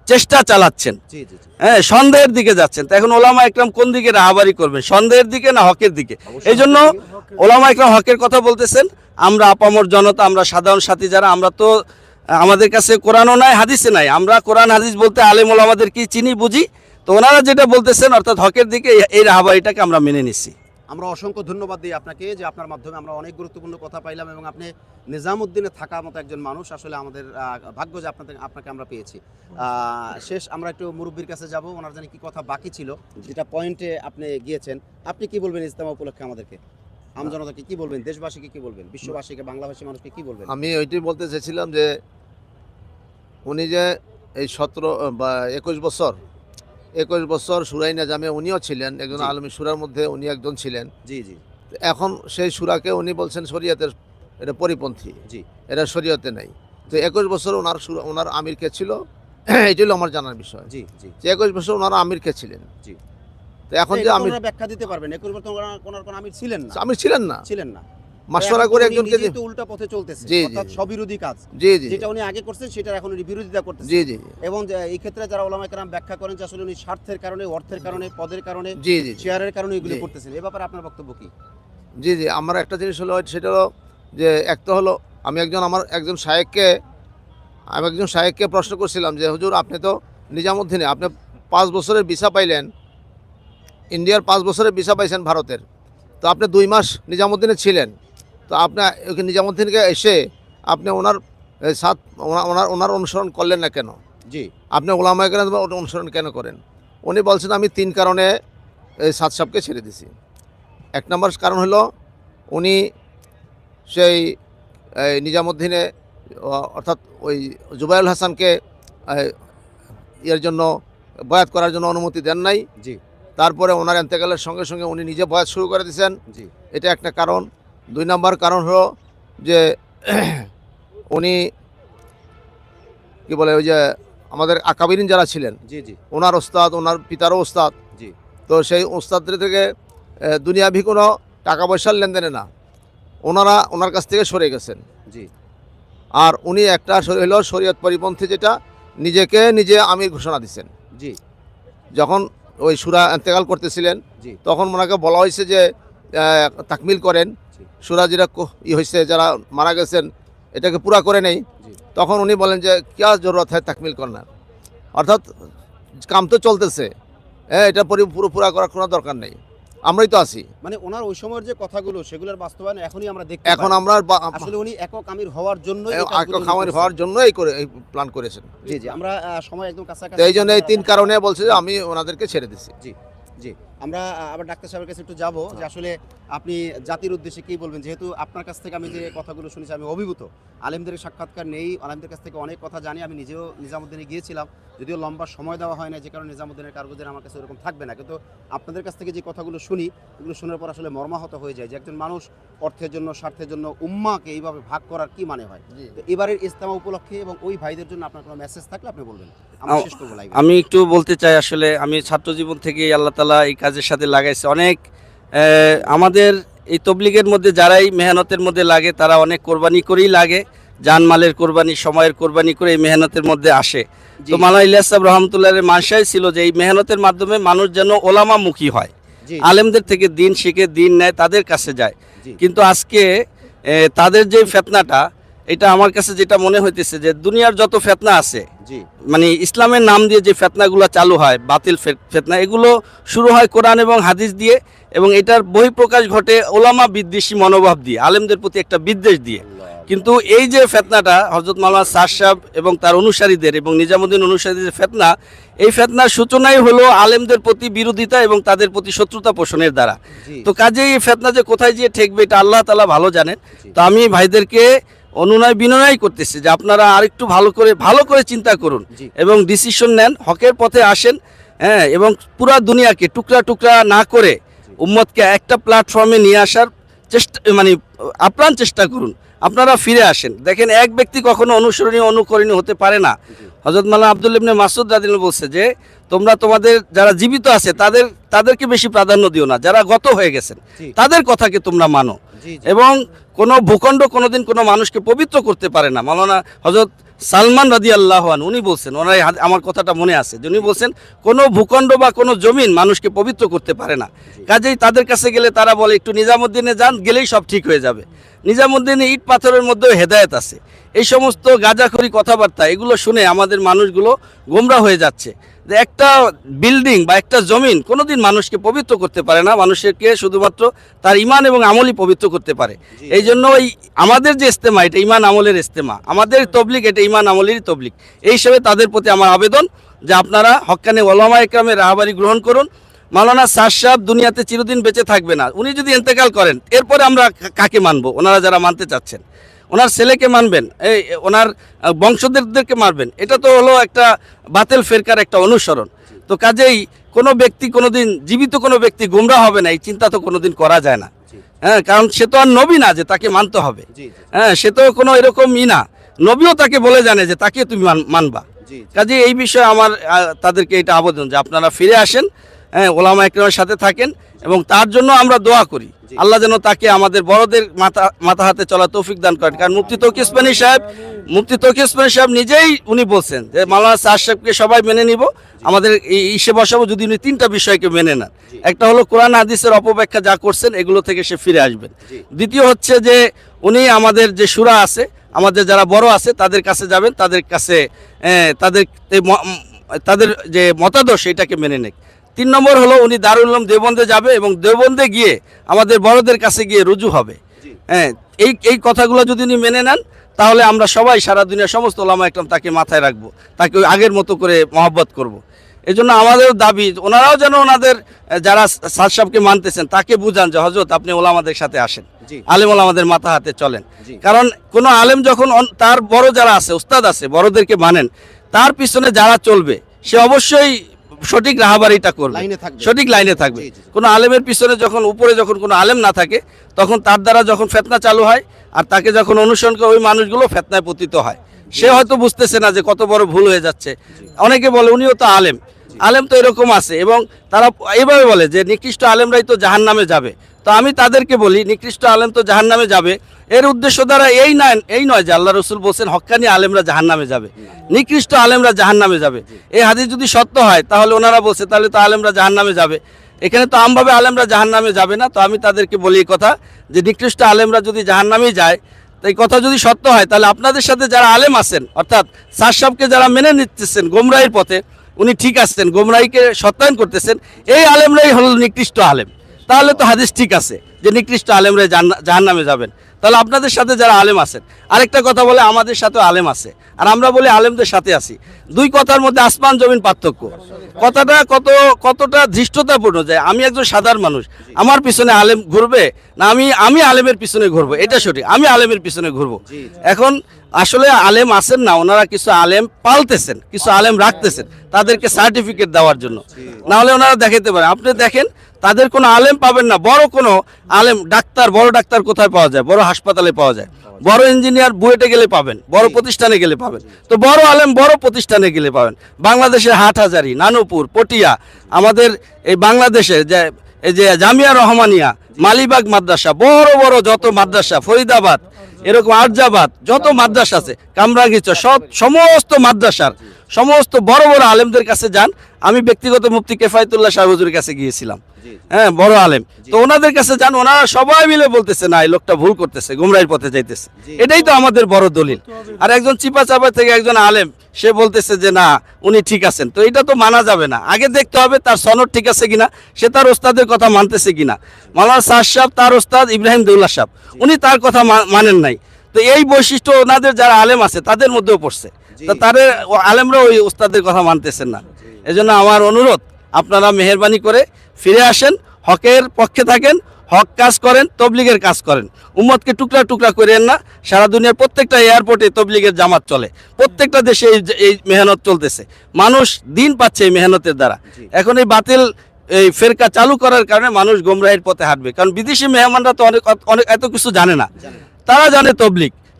চেষ্টা চালাচ্ছেন, জি জি জি। হ্যাঁ, সন্দেহের দিকে যাচ্ছেন। তো এখন ওলামা একরাম কোন দিকে রাহাবারি করবেন, সন্দেহের দিকে না হকের দিকে? অবশ্যই এই জন্য হকের ওলামা একরাম হকের কথা বলতেছেন। আমরা আপামর জনতা, আমরা সাধারণ সাথী যারা, আমরা তো আমাদের কাছে কোরআনও নাই হাদিসে নাই, আমরা কোরআন হাদিস বলতে আলেম ওলামাদের কি চিনি বুঝি। তো ওনারা যেটা বলতেছেন অর্থাৎ হকের দিকে, এই রাহাবারিটাকে আমরা মেনে নিচ্ছি। আমরা অসংখ্য ধন্যবাদ দিই আপনাকে যে আপনার মাধ্যমে আমরা অনেক গুরুত্বপূর্ণ কথা পাইলাম, এবং আপনি নিজামুদ্দিনে থাকার মতো একজন মানুষ, আসলে আমাদের ভাগ্য যে আপনাকে আমরা পেয়েছি। শেষ আমরা একটু মুরব্বীর কাছে যাব, ওনার জানি কি কথা বাকি ছিল, যেটা পয়েন্টে আপনি গিয়েছেন। আপনি কি বলবেন ইজতেমা উপলক্ষে আমাদেরকে, আমজনতাকে কি বলবেন, দেশবাসীকে কি বলবেন, বিশ্ববাসীকে, বাংলাভাষী মানুষকে কি বলবেন? আমি ওইটাই বলতে চাইছিলাম যে উনি যে এই 17 বা 21 বছর সুরাই নাজামে উনিও ছিলেন একজন জি। আলমী, সুরার মধ্যে উনি একজন ছিলেন। জি জি এখন সেই সুরাকে উনি বলছেন শরীয়তের এটা পরিপন্থী, জি এটা শরীয়তে নাই। তো 21 বছর ওনার আমির কে ছিল, এটাই হলো আমার জানার বিষয় জি জি যে 21 বছর ওনার আমির কে ছিলেন। জি। তো এখন যে এটা তো আমির ওনারা ব্যাখ্যা দিতে পারবেন, একুশ বছর ওনার কোনো আমির ছিলেন না, আমির ছিলেন না, ছিলেন না। মাসওয়ারা করে একজনকে নিজেই তো উল্টা পথে চলতেছে, জি, জি, অর্থাৎ জি। স্ববিরোধী কাজ, জি জি যেটা উনি আগে করছেন সেটার এখন উনি বিরোধিতা করতেছেন। জি জি এবং এই ক্ষেত্রে যারা ওলামায়ে কেরাম ব্যাখ্যা করেন যে আসলে উনি স্বার্থের কারণে, অর্থের কারণে, পদের কারণে, জি জি শেয়ারের কারণে এগুলো জি। করতেছেন। এ ব্যাপারে আপনার বক্তব্য কি? জি জি আমার একটা জিনিস হলো, সেটা হলো যে এক তো হলো আমি একজন শায়েখকে প্রশ্ন করছিলাম যে হুজুর আপনি তো নিজামুদ্দিনে আপনি 5 বছরের ভিসা পাইলেন, ইন্ডিয়ার 5 বছরের ভিসা পাইছেন ভারতের, তো আপনি 2 মাস নিজামুদ্দিনে ছিলেন, তো আপনি নিজামুদ্দিনকে এসে আপনি ওনার অনুসরণ করলেন না কেন? জি আপনি ওলামায়ে কেরামের অনুসরণ কেন করেন? উনি বলছেন আমি 3 কারণে সাদ সাহেবকে ছেড়ে দিছি। 1 নম্বর কারণ হলো উনি সেই নিজামুদ্দিনে অর্থাৎ ওই জুবাইরুল হাসানকে এর জন্য বয়াত করার জন্য অনুমতি দেন নাই। জি তারপরে ওনার ইন্তেকালের সঙ্গে সঙ্গে উনি নিজে বয়াত শুরু করে দিয়েছেন, জি এটা একটা কারণ। 2 নম্বর কারণ হলো যে উনি কি বলে ওই যে আমাদের আকাবিরিন যারা ছিলেন, জি জি ওনার ওস্তাদ, ওনার পিতারও ওস্তাদ, জি তো সেই ওস্তাদদের থেকে দুনিয়াভি কোনো টাকা পয়সার লেনদেনে না, ওনার কাছ থেকে সরে গেছেন। জি আর উনি একটা হলো শরীয়ত পরিপন্থী, যেটা নিজে আমির ঘোষণা দিচ্ছেন। জি যখন ওই সুরা ইন্তেকাল করতেছিলেন জি তখন ওনাকে বলা হয়েছে যে তাকমিল করেন, জি সুরা যেটা হয়েছে যারা মারা গেছেন এটাকে পুরা করে নেই। জি তখন উনি বলেন যে क्या জরুরত হয় তাকমিল করার, অর্থাৎ কাম তো চলতেছে, এটা পুরো পুরা করার কোনো দরকার নেই। আমরাই তো আছি। মানে ওনার ওই সময়ের যে কথাগুলো সেগুলোর বাস্তবায়ন এখনই আমরা দেখতে এখন পাই। আমরা আসলে উনি একক আমির হওয়ার জন্য খামারি হওয়ার জন্য এই প্ল্যান করেছেন। জি জি, আমরা সময় একদম কাছাকাছি। তো এই জন্য এই 3 কারণে বলছে যে আমি ওনাদেরকে ছেড়ে দিছি। জি জি, আমরা আবার ডাক্তার সাহেবের কাছে একটু যাবো যে আসলে আপনি জাতির উদ্দেশ্যে কি বলবেন, যেহেতু আপনার কাছ থেকে আমি যে কথাগুলো শুনেছি আমি অভিভূত। আলেমদের সাক্ষাৎকার নেই, আলেমদের কাছ থেকে অনেক কথা জানি। আমি নিজেও নিজামুদ্দিনে গিয়েছিলাম, যদিও লম্বা সময় দেওয়া হয় না, যে কারণে নিজামুদ্দিনের কারগুজার আমার কাছে ওরকম থাকবে না, কিন্তু আপনাদের কাছ থেকে যে কথাগুলো শুনি এগুলো শোনার পর আসলে মর্মাহত হয়ে যায় যে একজন মানুষ অর্থের জন্য, স্বার্থের জন্য উম্মাকে এইভাবে ভাগ করার কি মানে হয়। তো এবারের ইজতেমা উপলক্ষে এবং ওই ভাইদের জন্য আপনার কোনো মেসেজ থাকলে আপনি বলবেন। আমরা শেষ করবো লাইভ। আমি একটু বলতে চাই, আসলে আমি ছাত্র জীবন থেকে আল্লাহ তাআলা এই কাজের সাথে লাগাইছে। অনেক আমাদের এই তবলিগের মধ্যে যারাই মেহনতের মধ্যে লাগে তারা অনেক কোরবানি করেই লাগে, জানমালের কোরবানি, সময়ের কোরবানি করে এই মেহনতের মধ্যে আসে। তো মাওলানা ইলিয়াস সাহেব রহমতুল্লাহের মানসাই ছিল যে এই মেহনতের মাধ্যমে মানুষ যেন ওলামামুখী হয়, আলেমদের থেকে দিন শিখে দিন নেয়, তাদের কাছে যায়। কিন্তু আজকে তাদের যে ফেতনাটা, এটা আমার কাছে যেটা মনে হইতেছে যে দুনিয়ার যত ফেতনা আছে, মানে ইসলামের নাম দিয়ে যে ফেতনাগুলো চালু হয়, বাতিল ফেতনা, এগুলো শুরু হয় কোরআন এবং হাদিস দিয়ে, এবং এটার বহিঃপ্রকাশ ঘটে ওলামা বিদ্বেষী মনোভাব দিয়ে, আলেমদের প্রতি একটা বিদ্বেষ দিয়ে। কিন্তু এই যে ফেতনাটা হযরত মাওলানা সাদ সাহেব এবং তার অনুসারীদের এবং নিজামুদ্দিন অনুসারীদের ফেতনা, এই ফেতনার সূচনাই হলো আলেমদের প্রতি বিরোধিতা এবং তাদের প্রতি শত্রুতা পোষণের দ্বারা। তো কাজেই এই ফেতনা যে কোথায় গিয়ে ঠেকবে এটা আল্লাহ তাআলা ভালো জানেন। তো আমি ভাইদেরকে অনুনয় বিনয় করতেছি যে আপনারা আরেকটু ভালো করে চিন্তা করুন এবং ডিসিশন নেন, হকের পথে আসেন। হ্যাঁ, এবং পুরা দুনিয়াকে টুকরা টুকরা না করে উম্মতকে একটা প্ল্যাটফর্মে নিয়ে আসার চেষ্টা, মানে আপ্রাণ চেষ্টা করুন। আপনারা ফিরে আসেন। দেখেন, এক ব্যক্তি কখনো অনুসরণীয় অনুকরণীয় হতে পারে না। হযরত মাওলানা আব্দুল্লাহ ইবনে মাসউদ রাদিয়াল্লাহু বলছে যে তোমরা তোমাদের যারা জীবিত আছে তাদেরকে বেশি প্রাধান্য দিও না, যারা গত হয়ে গেছেন তাদের কথাকে তোমরা মানো। এবং কোনো ভূখণ্ড কোনোদিন কোনো মানুষকে পবিত্র করতে পারে না। মাওলানা হযরত সালমান রাদিয়াল্লাহু আনহু উনি বলছেন, ওনার আমার কথাটা মনে আছে যে উনি বলছেন কোনো ভূখণ্ড বা কোনো জমিন মানুষকে পবিত্র করতে পারে না। কাজেই তাদের কাছে গেলে তারা বলে একটু নিজামুদ্দিনে যান, গেলেই সব ঠিক হয়ে যাবে। নিজামুদ্দিনে ইট পাথরের মধ্যেও হেদায়েত আছে। এই সমস্ত গাঁজাখড়ি কথাবার্তা এগুলো শুনে আমাদের মানুষগুলো গোমরা হয়ে যাচ্ছে যে একটা বিল্ডিং বা একটা জমিন কোনোদিন মানুষকে পবিত্র করতে পারে না, মানুষকে শুধুমাত্র তার ঈমান এবং আমলই পবিত্র করতে পারে। এই জন্য ওই আমাদের যে ইজতেমা, এটা ঈমান আমলের ইজতেমা, আমাদের তবলিগ এটা ঈমান আমলেরই তবলিগ। এই হিসেবে তাদের প্রতি আমার আবেদন যে আপনারা হক্কানি ওলামা ইকরামের রাহবারি গ্রহণ করুন। মাওলানা সাদ সাহেব দুনিয়াতে চিরদিন বেঁচে থাকবে না, উনি যদি ইন্তেকাল করেন এরপরে আমরা কাকে মানব? ওনারা যারা মানতে চাচ্ছেন, ওনার ছেলেকে মানবেন, এই ওনার বংশধরদেরকে মানবেন, এটা তো হলো একটা বাতিল ফেরকার একটা অনুসরণ। তো কাজেই কোনো ব্যক্তি কোনোদিন, জীবিত কোনো ব্যক্তি গুমরা হবে না, এই চিন্তা তো কোনোদিন করা যায় না। হ্যাঁ, কারণ সে তো আর নবী না যে তাকে মানতে হবে। হ্যাঁ, সে তো কোনো এরকমই না, নবীও তাকে বলে জানে যে তাকে তুমি মানবা। কাজেই এই বিষয়ে আমার তাদেরকে এটা আবেদন যে আপনারা ফিরে আসেন, হ্যাঁ, ওলামা ইকরামের সাথে থাকেন, এবং তার জন্য আমরা দোয়া করি আল্লাহ যেন তাকে আমাদের বড়দের মাথা হাতে চলা তৌফিক দান করেন। কারণ মুফতি তৌকি উসমানী সাহেব নিজেই উনি বলছেন যে মাওলানা সাদ সাহেবকে সবাই মেনে নিব, আমাদের ইসে বসাবো যদি উনি 3টা বিষয়কে মেনে নেন। একটা হলো কোরআন হাদিসের অপব্যাখ্যা যা করছেন এগুলো থেকে সে ফিরে আসবেন। দ্বিতীয় হচ্ছে যে উনি আমাদের যে শুরা আছে, আমাদের যারা বড় আছে তাদের কাছে যাবেন, তাদের কাছে তাদের যে মতাদর্শ এটাকে মেনে নেন। 3 নম্বর হলো উনি দারুল উলুম দেওবন্দে যাবে এবং দেওবন্দে গিয়ে আমাদের বড়দের কাছে গিয়ে রুজু হবে। হ্যাঁ, এই কথাগুলো যদি উনি মেনে নেন তাহলে আমরা সবাই সারা দুনিয়ার সমস্ত ওলামা ইকরাম তাকে মাথায় রাখবো, তাকে আগের মতো করে মহব্বত করব। এই জন্য আমাদের দাবি ওনারাও যেন ওনাদের যারা সাদ সাহেবকে মানতেছেন তাকে বুঝান যে হযরত আপনি ওলামাদের সাথে আসেন, আলেম ওলামাদের মাথা হাতে চলেন। কারণ কোনো আলেম যখন তার বড় যারা আছে, উস্তাদ আছে, বড়দেরকে মানেন, তার পিছনে যারা চলবে সে অবশ্যই সঠিক রাহবারিটা করবে, সঠিক লাইনে থাকবে। কোনো আলেমের পিছনে যখন উপরে যখন কোনো আলেম না থাকে তখন তার দ্বারা যখন ফেতনা চালু হয় আর তাকে যখন অনুসরণ করে ওই মানুষগুলো ফেতনায় পতিত হয়। সে হয়তো বুঝতেছে না যে কত বড় ভুল হয়ে যাচ্ছে। অনেকে বলে উনিও তো আলেম তো এরকম আছে, এবং তারা এইভাবে বলে যে নিকৃষ্ট আলেমরাই তো জাহান্নামে যাবে। তো আমি তাদেরকে বলি নিকৃষ্ট আলেম তো জাহান্নামে যাবে, এর উদ্দেশ্য দ্বারা এই নয় যে আল্লাহ রসুল বলছেন হক্কানি আলেমরা জাহান্নামে যাবে, নিকৃষ্ট আলেমরা জাহান্নামে যাবে। এই হাদিস যদি সত্য হয় তাহলে ওনারা বলছে তাহলে তো আলেমরা জাহান্নামে যাবে, এখানে তো আমভাবে আলেমরা জাহান্নামে যাবে না। তো আমি তাদেরকে বলি এই কথা যে নিকৃষ্ট আলেমরা যদি জাহান্নামেই যায়, তো এই কথা যদি সত্য হয় তাহলে আপনাদের সাথে যারা আলেম আছেন, অর্থাৎ সাদ সাহেবকে যারা মেনে নিতেছেন গোমরাহির পথে, উনি ঠিক আছেন, গোমরাহিকে সত্যায়ন করতেছেন, এই আলেমরাই হল নিকৃষ্ট আলেম। তাহলে তো হাদিস ঠিক আছে যে নিকৃষ্ট আলেমরা জাহান্নামে যাবেন। তাহলে আপনাদের সাথে যারা আলেম আছেন, আরেকটা কথা বলে আমাদের সাথে আলেম আছে, আর আমরা বলি আলেমদের সাথে আছি। দুই কথার মধ্যে আসমান জমিন পার্থক্য। কথাটা কতটা ধৃষ্টতাপূর্ণ যায়। আমি একজন সাধারণ মানুষ, আমার পিছনে আলেম ঘুরবে না আমি আলেমের পিছনে ঘুরবো, এটা সঠিক। আমি আলেমের পিছনে ঘুরবো। এখন আসলে আলেম আছেন না, ওনারা কিছু আলেম পালতেছেন, কিছু আলেম রাখতেছেন তাদেরকে সার্টিফিকেট দেওয়ার জন্য, না হলে ওনারা দেখাতে পারে। আপনি দেখেন তাদের কোনো আলেম পাবেন না। বড় কোনো আলেম ডাক্তার, বড় ডাক্তার কোথায় পাওয়া যায়? বড় হাসপাতালে পাওয়া যায়। বড় ইঞ্জিনিয়ার বুয়েটে গেলে পাবেন, বড় প্রতিষ্ঠানে গেলে পাবেন। তো বড় আলেম বড় প্রতিষ্ঠানে গেলে পাবেন। বাংলাদেশের হাটহাজারী, নানুপুর, পটিয়া, আমাদের এই বাংলাদেশের এই যে জামিয়া রহমানিয়া, মালিবাগ মাদ্রাসা, বড় বড় যত মাদ্রাসা, ফরিদাবাদ, এরকম আরজাবাদ যত মাদ্রাসা আছে, কামরাঙ্গীরচর, সমস্ত মাদ্রাসার সমস্ত বড় বড় আলেমদের কাছে যান। আমি ব্যক্তিগত মুফতি কেফায়েতুল্লাহ শাহ হুজুরের কাছে গিয়েছিলাম, হ্যাঁ, বড় আলেম। তো ওনাদের কাছে যান, ওনারা সবাই মিলে বলতেছে না, এই লোকটা ভুল করতেছে, গুমরাহির পথে যাইতেছে। এটাই তো আমাদের বড় দলিল। আর একজন চিপা থেকে একজন আলেম সে বলতেছে যে না উনি ঠিক আছেন, তো এটা তো মানা যাবে না। আগে দেখতে হবে তার সনদ ঠিক আছে কিনা, সে তার ওস্তাদের কথা মানতেছে কিনা। মাওলানা সাদ সাহেব, তার ওস্তাদ ইব্রাহিম দেউল্লাহ সাহেব, উনি তার কথা মানেন নাই। তো এই বৈশিষ্ট্য ওনাদের যারা আলেম আছে তাদের মধ্যেও পড়ছে। তো তাদের আলেমরা ওই ওস্তাদের কথা মানতেছেন না। এজন্য আমার অনুরোধ, আপনারা মেহেরবানি করে ফিরে আসেন, হকের পক্ষে থাকেন, হক কাজ করেন, তবলিগের কাজ করেন। উম্মতকে টুকরা টুকরা করেন না। সারা দুনিয়ার প্রত্যেকটা এয়ারপোর্টে তবলিগের জামাত চলে, প্রত্যেকটা দেশে এই মেহনত চলতেছে। মানুষ দিন পাচ্ছে এই মেহনতের দ্বারা। এখন এই বাতিল এই ফেরকা চালু করার কারণে মানুষ গোমরাহির পথে হাঁটবে। কারণ বিদেশি মেহমানরা তো অনেক এত কিছু জানে না, তারা জানে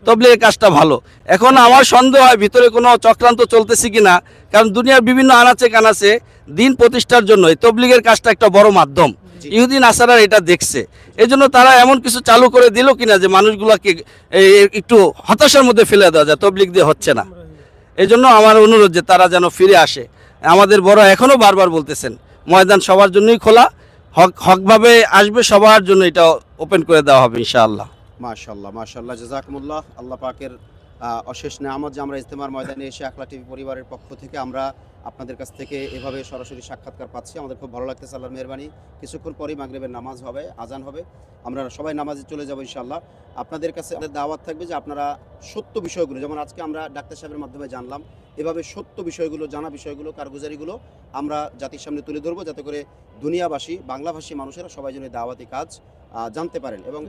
তবলিগের কাজটা ভালো। এখন আমার সন্দেহ হয় ভিতরে কোনো চক্রান্ত চলতেছে কিনা, কারণ দুনিয়ার বিভিন্ন আনাচে কানাচে দিন প্রতিষ্ঠার জন্য এই তবলিগের কাজটা একটা বড় মাধ্যম। ইহুদি নাসারা এটা দেখছে, এই জন্য তারা এমন কিছু চালু করে দিল কিনা যে মানুষগুলোকে একটু হতাশার মধ্যে ফেলে দেওয়া যায়, তবলিগ দিয়ে হচ্ছে না। এই জন্য আমার অনুরোধ যে তারা যেন ফিরে আসে। আমাদের বড় এখনও বারবার বলতেছেন ময়দান সবার জন্যই খোলা, হকভাবে আসবে, সবার জন্য এটা ওপেন করে দেওয়া হবে ইনশাআল্লাহ। মাশাআল্লাহ, মাশাআল্লাহ, জাযাকুমুল্লাহ। আল্লাহ পাকের অশেষ নেয়ামত যে আমরা ইজতেমার ময়দানে এসে আকলা টিভি পরিবারের পক্ষ থেকে আমরা আপনাদের কাছ থেকে এভাবে সরাসরি সাক্ষাৎকার পাচ্ছি। আমাদের খুব ভালো লাগতেছে, আল্লাহর মেহেরবানি। কিছুক্ষণ পরেই মাগরিবের নামাজ হবে, আজান হবে, আমরা সবাই নামাজে চলে যাব ইনশাআল্লাহ। আপনাদের কাছে দাওয়াত থাকবে যে আপনারা সত্য বিষয়গুলো, যেমন আজকে আমরা ডাক্তার সাহেবের মাধ্যমে জানলাম, এভাবে সত্য বিষয়গুলো, জানা বিষয়গুলো, কারগুজারিগুলো আমরা জাতির সামনে তুলে ধরবো, যাতে করে দুনিয়াবাসী, বাংলাভাষী মানুষেরা সবাই যেন দাওয়াতি কাজ জানতে পারেন। এবং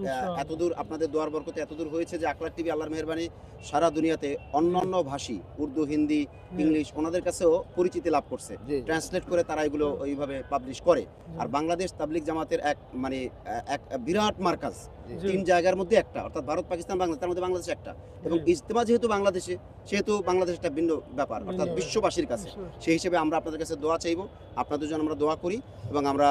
এতদূর আপনাদের দোয়ার বরকতে এতদূর হয়েছে যে আকলা টিভি আল্লাহর মেহেরবানি সারা দুনিয়াতে অন্যান্য ভাষী, উর্দু, হিন্দি, ইংলিশ, ওনাদের কাছেও পরিচিতি লাভ করছে। ট্রান্সলেট করে তারা এগুলো ওইভাবে পাবলিশ করে। আর বাংলাদেশ তাবলিগ জামাতের এক বিরাট মার্কাজ, 3 জায়গার মধ্যে একটা, অর্থাৎ ভারত, পাকিস্তান, বাংলাদেশ, তার মধ্যে বাংলাদেশ একটা। এবং ইজতেমা যেহেতু বাংলাদেশে, সেহেতু বাংলাদেশ একটা ভিন্ন ব্যাপার, অর্থাৎ বিশ্ববাসীর কাছে। সেই হিসেবে আমরা আপনাদের কাছে দোয়া চাইব, আপনাদের জন্য আমরা দোয়া করি। এবং আমরা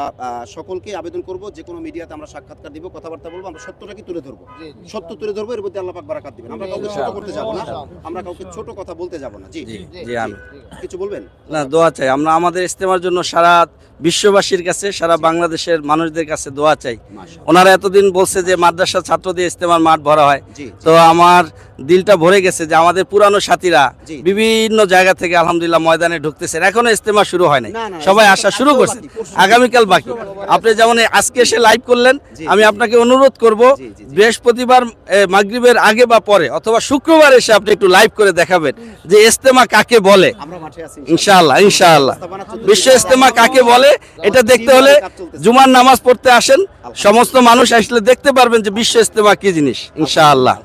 সকলকে আবেদন করব, যে কোনো মিডিয়াতে আমরা সাক্ষাৎকার দিব, কথাবার্তা বলবো, আমরা সত্যটাকে তুলে ধরবো, সত্য তুলে ধরবো। এর মধ্যে আল্লাহ পাক বারাকাত দিবেন। আমরা কাউকে ছোট করতে যাব না, আমরা কাউকে ছোট কথা বলতে যাব না। জি জি, আমি কিছু বলবেন? না, দোয়া চাই। আমরা আমাদের ইজতেমার জন্য সারা বিশ্ববাসীর কাছে, সারা বাংলাদেশের মানুষদের কাছে দোয়া চাই। ওনারা এতদিন বলছে যে মাদ্রাসা ছাত্র দিয়ে ইজতেমার মাঠ ভরা হয়, তো আমার দিলটা ভরে গেছে যে আমাদের পুরানো সাথীরা বিভিন্ন জায়গা থেকে আলহামদুলিল্লাহ ময়দানে ঢুকতেছেন। এখনো ইজতেমা শুরু হয় নাই, সবাই আসা শুরু করছে, আগামীকাল বাকি। আপনি যেমন আজকে এসে লাইভ করলেন, আমি আপনাকে অনুরোধ করব বৃহস্পতিবার মাগরিবের আগে বা পরে, অথবা শুক্রবার এসে আপনি একটু লাইভ করে দেখাবেন যে ইজতেমা কাকে বলে। ইনশাআল্লাহ, ইনশাআল্লাহ, বিশ্ব ইজতেমা কাকে বলে এটা দেখতে হলে জুমার নামাজ পড়তে আসেন। সমস্ত মানুষ আসলে দেখতে পারবেন যে বিশ্ব ইজতেমা কি জিনিস ইনশাআল্লাহ।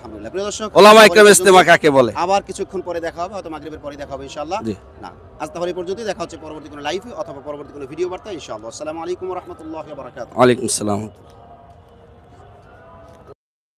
ওলামা ইকরাম ইজতেমা কাকে বলে। আবার কিছুক্ষণ পরে দেখা হবে, হয়তো মাগরিবের পরে দেখা হবে ইনশাআল্লাহ। না, আজ তাহলে এই পর্যন্তই। দেখা হচ্ছে পরবর্তী কোনো লাইভে অথবা পরবর্তী কোনো ভিডিও বার্তা ইনশাআল্লাহ। আসসালামু আলাইকুম ওয়া রাহমাতুল্লাহি ওয়া বারাকাতুহু। ওয়া আলাইকুম আসসালাম।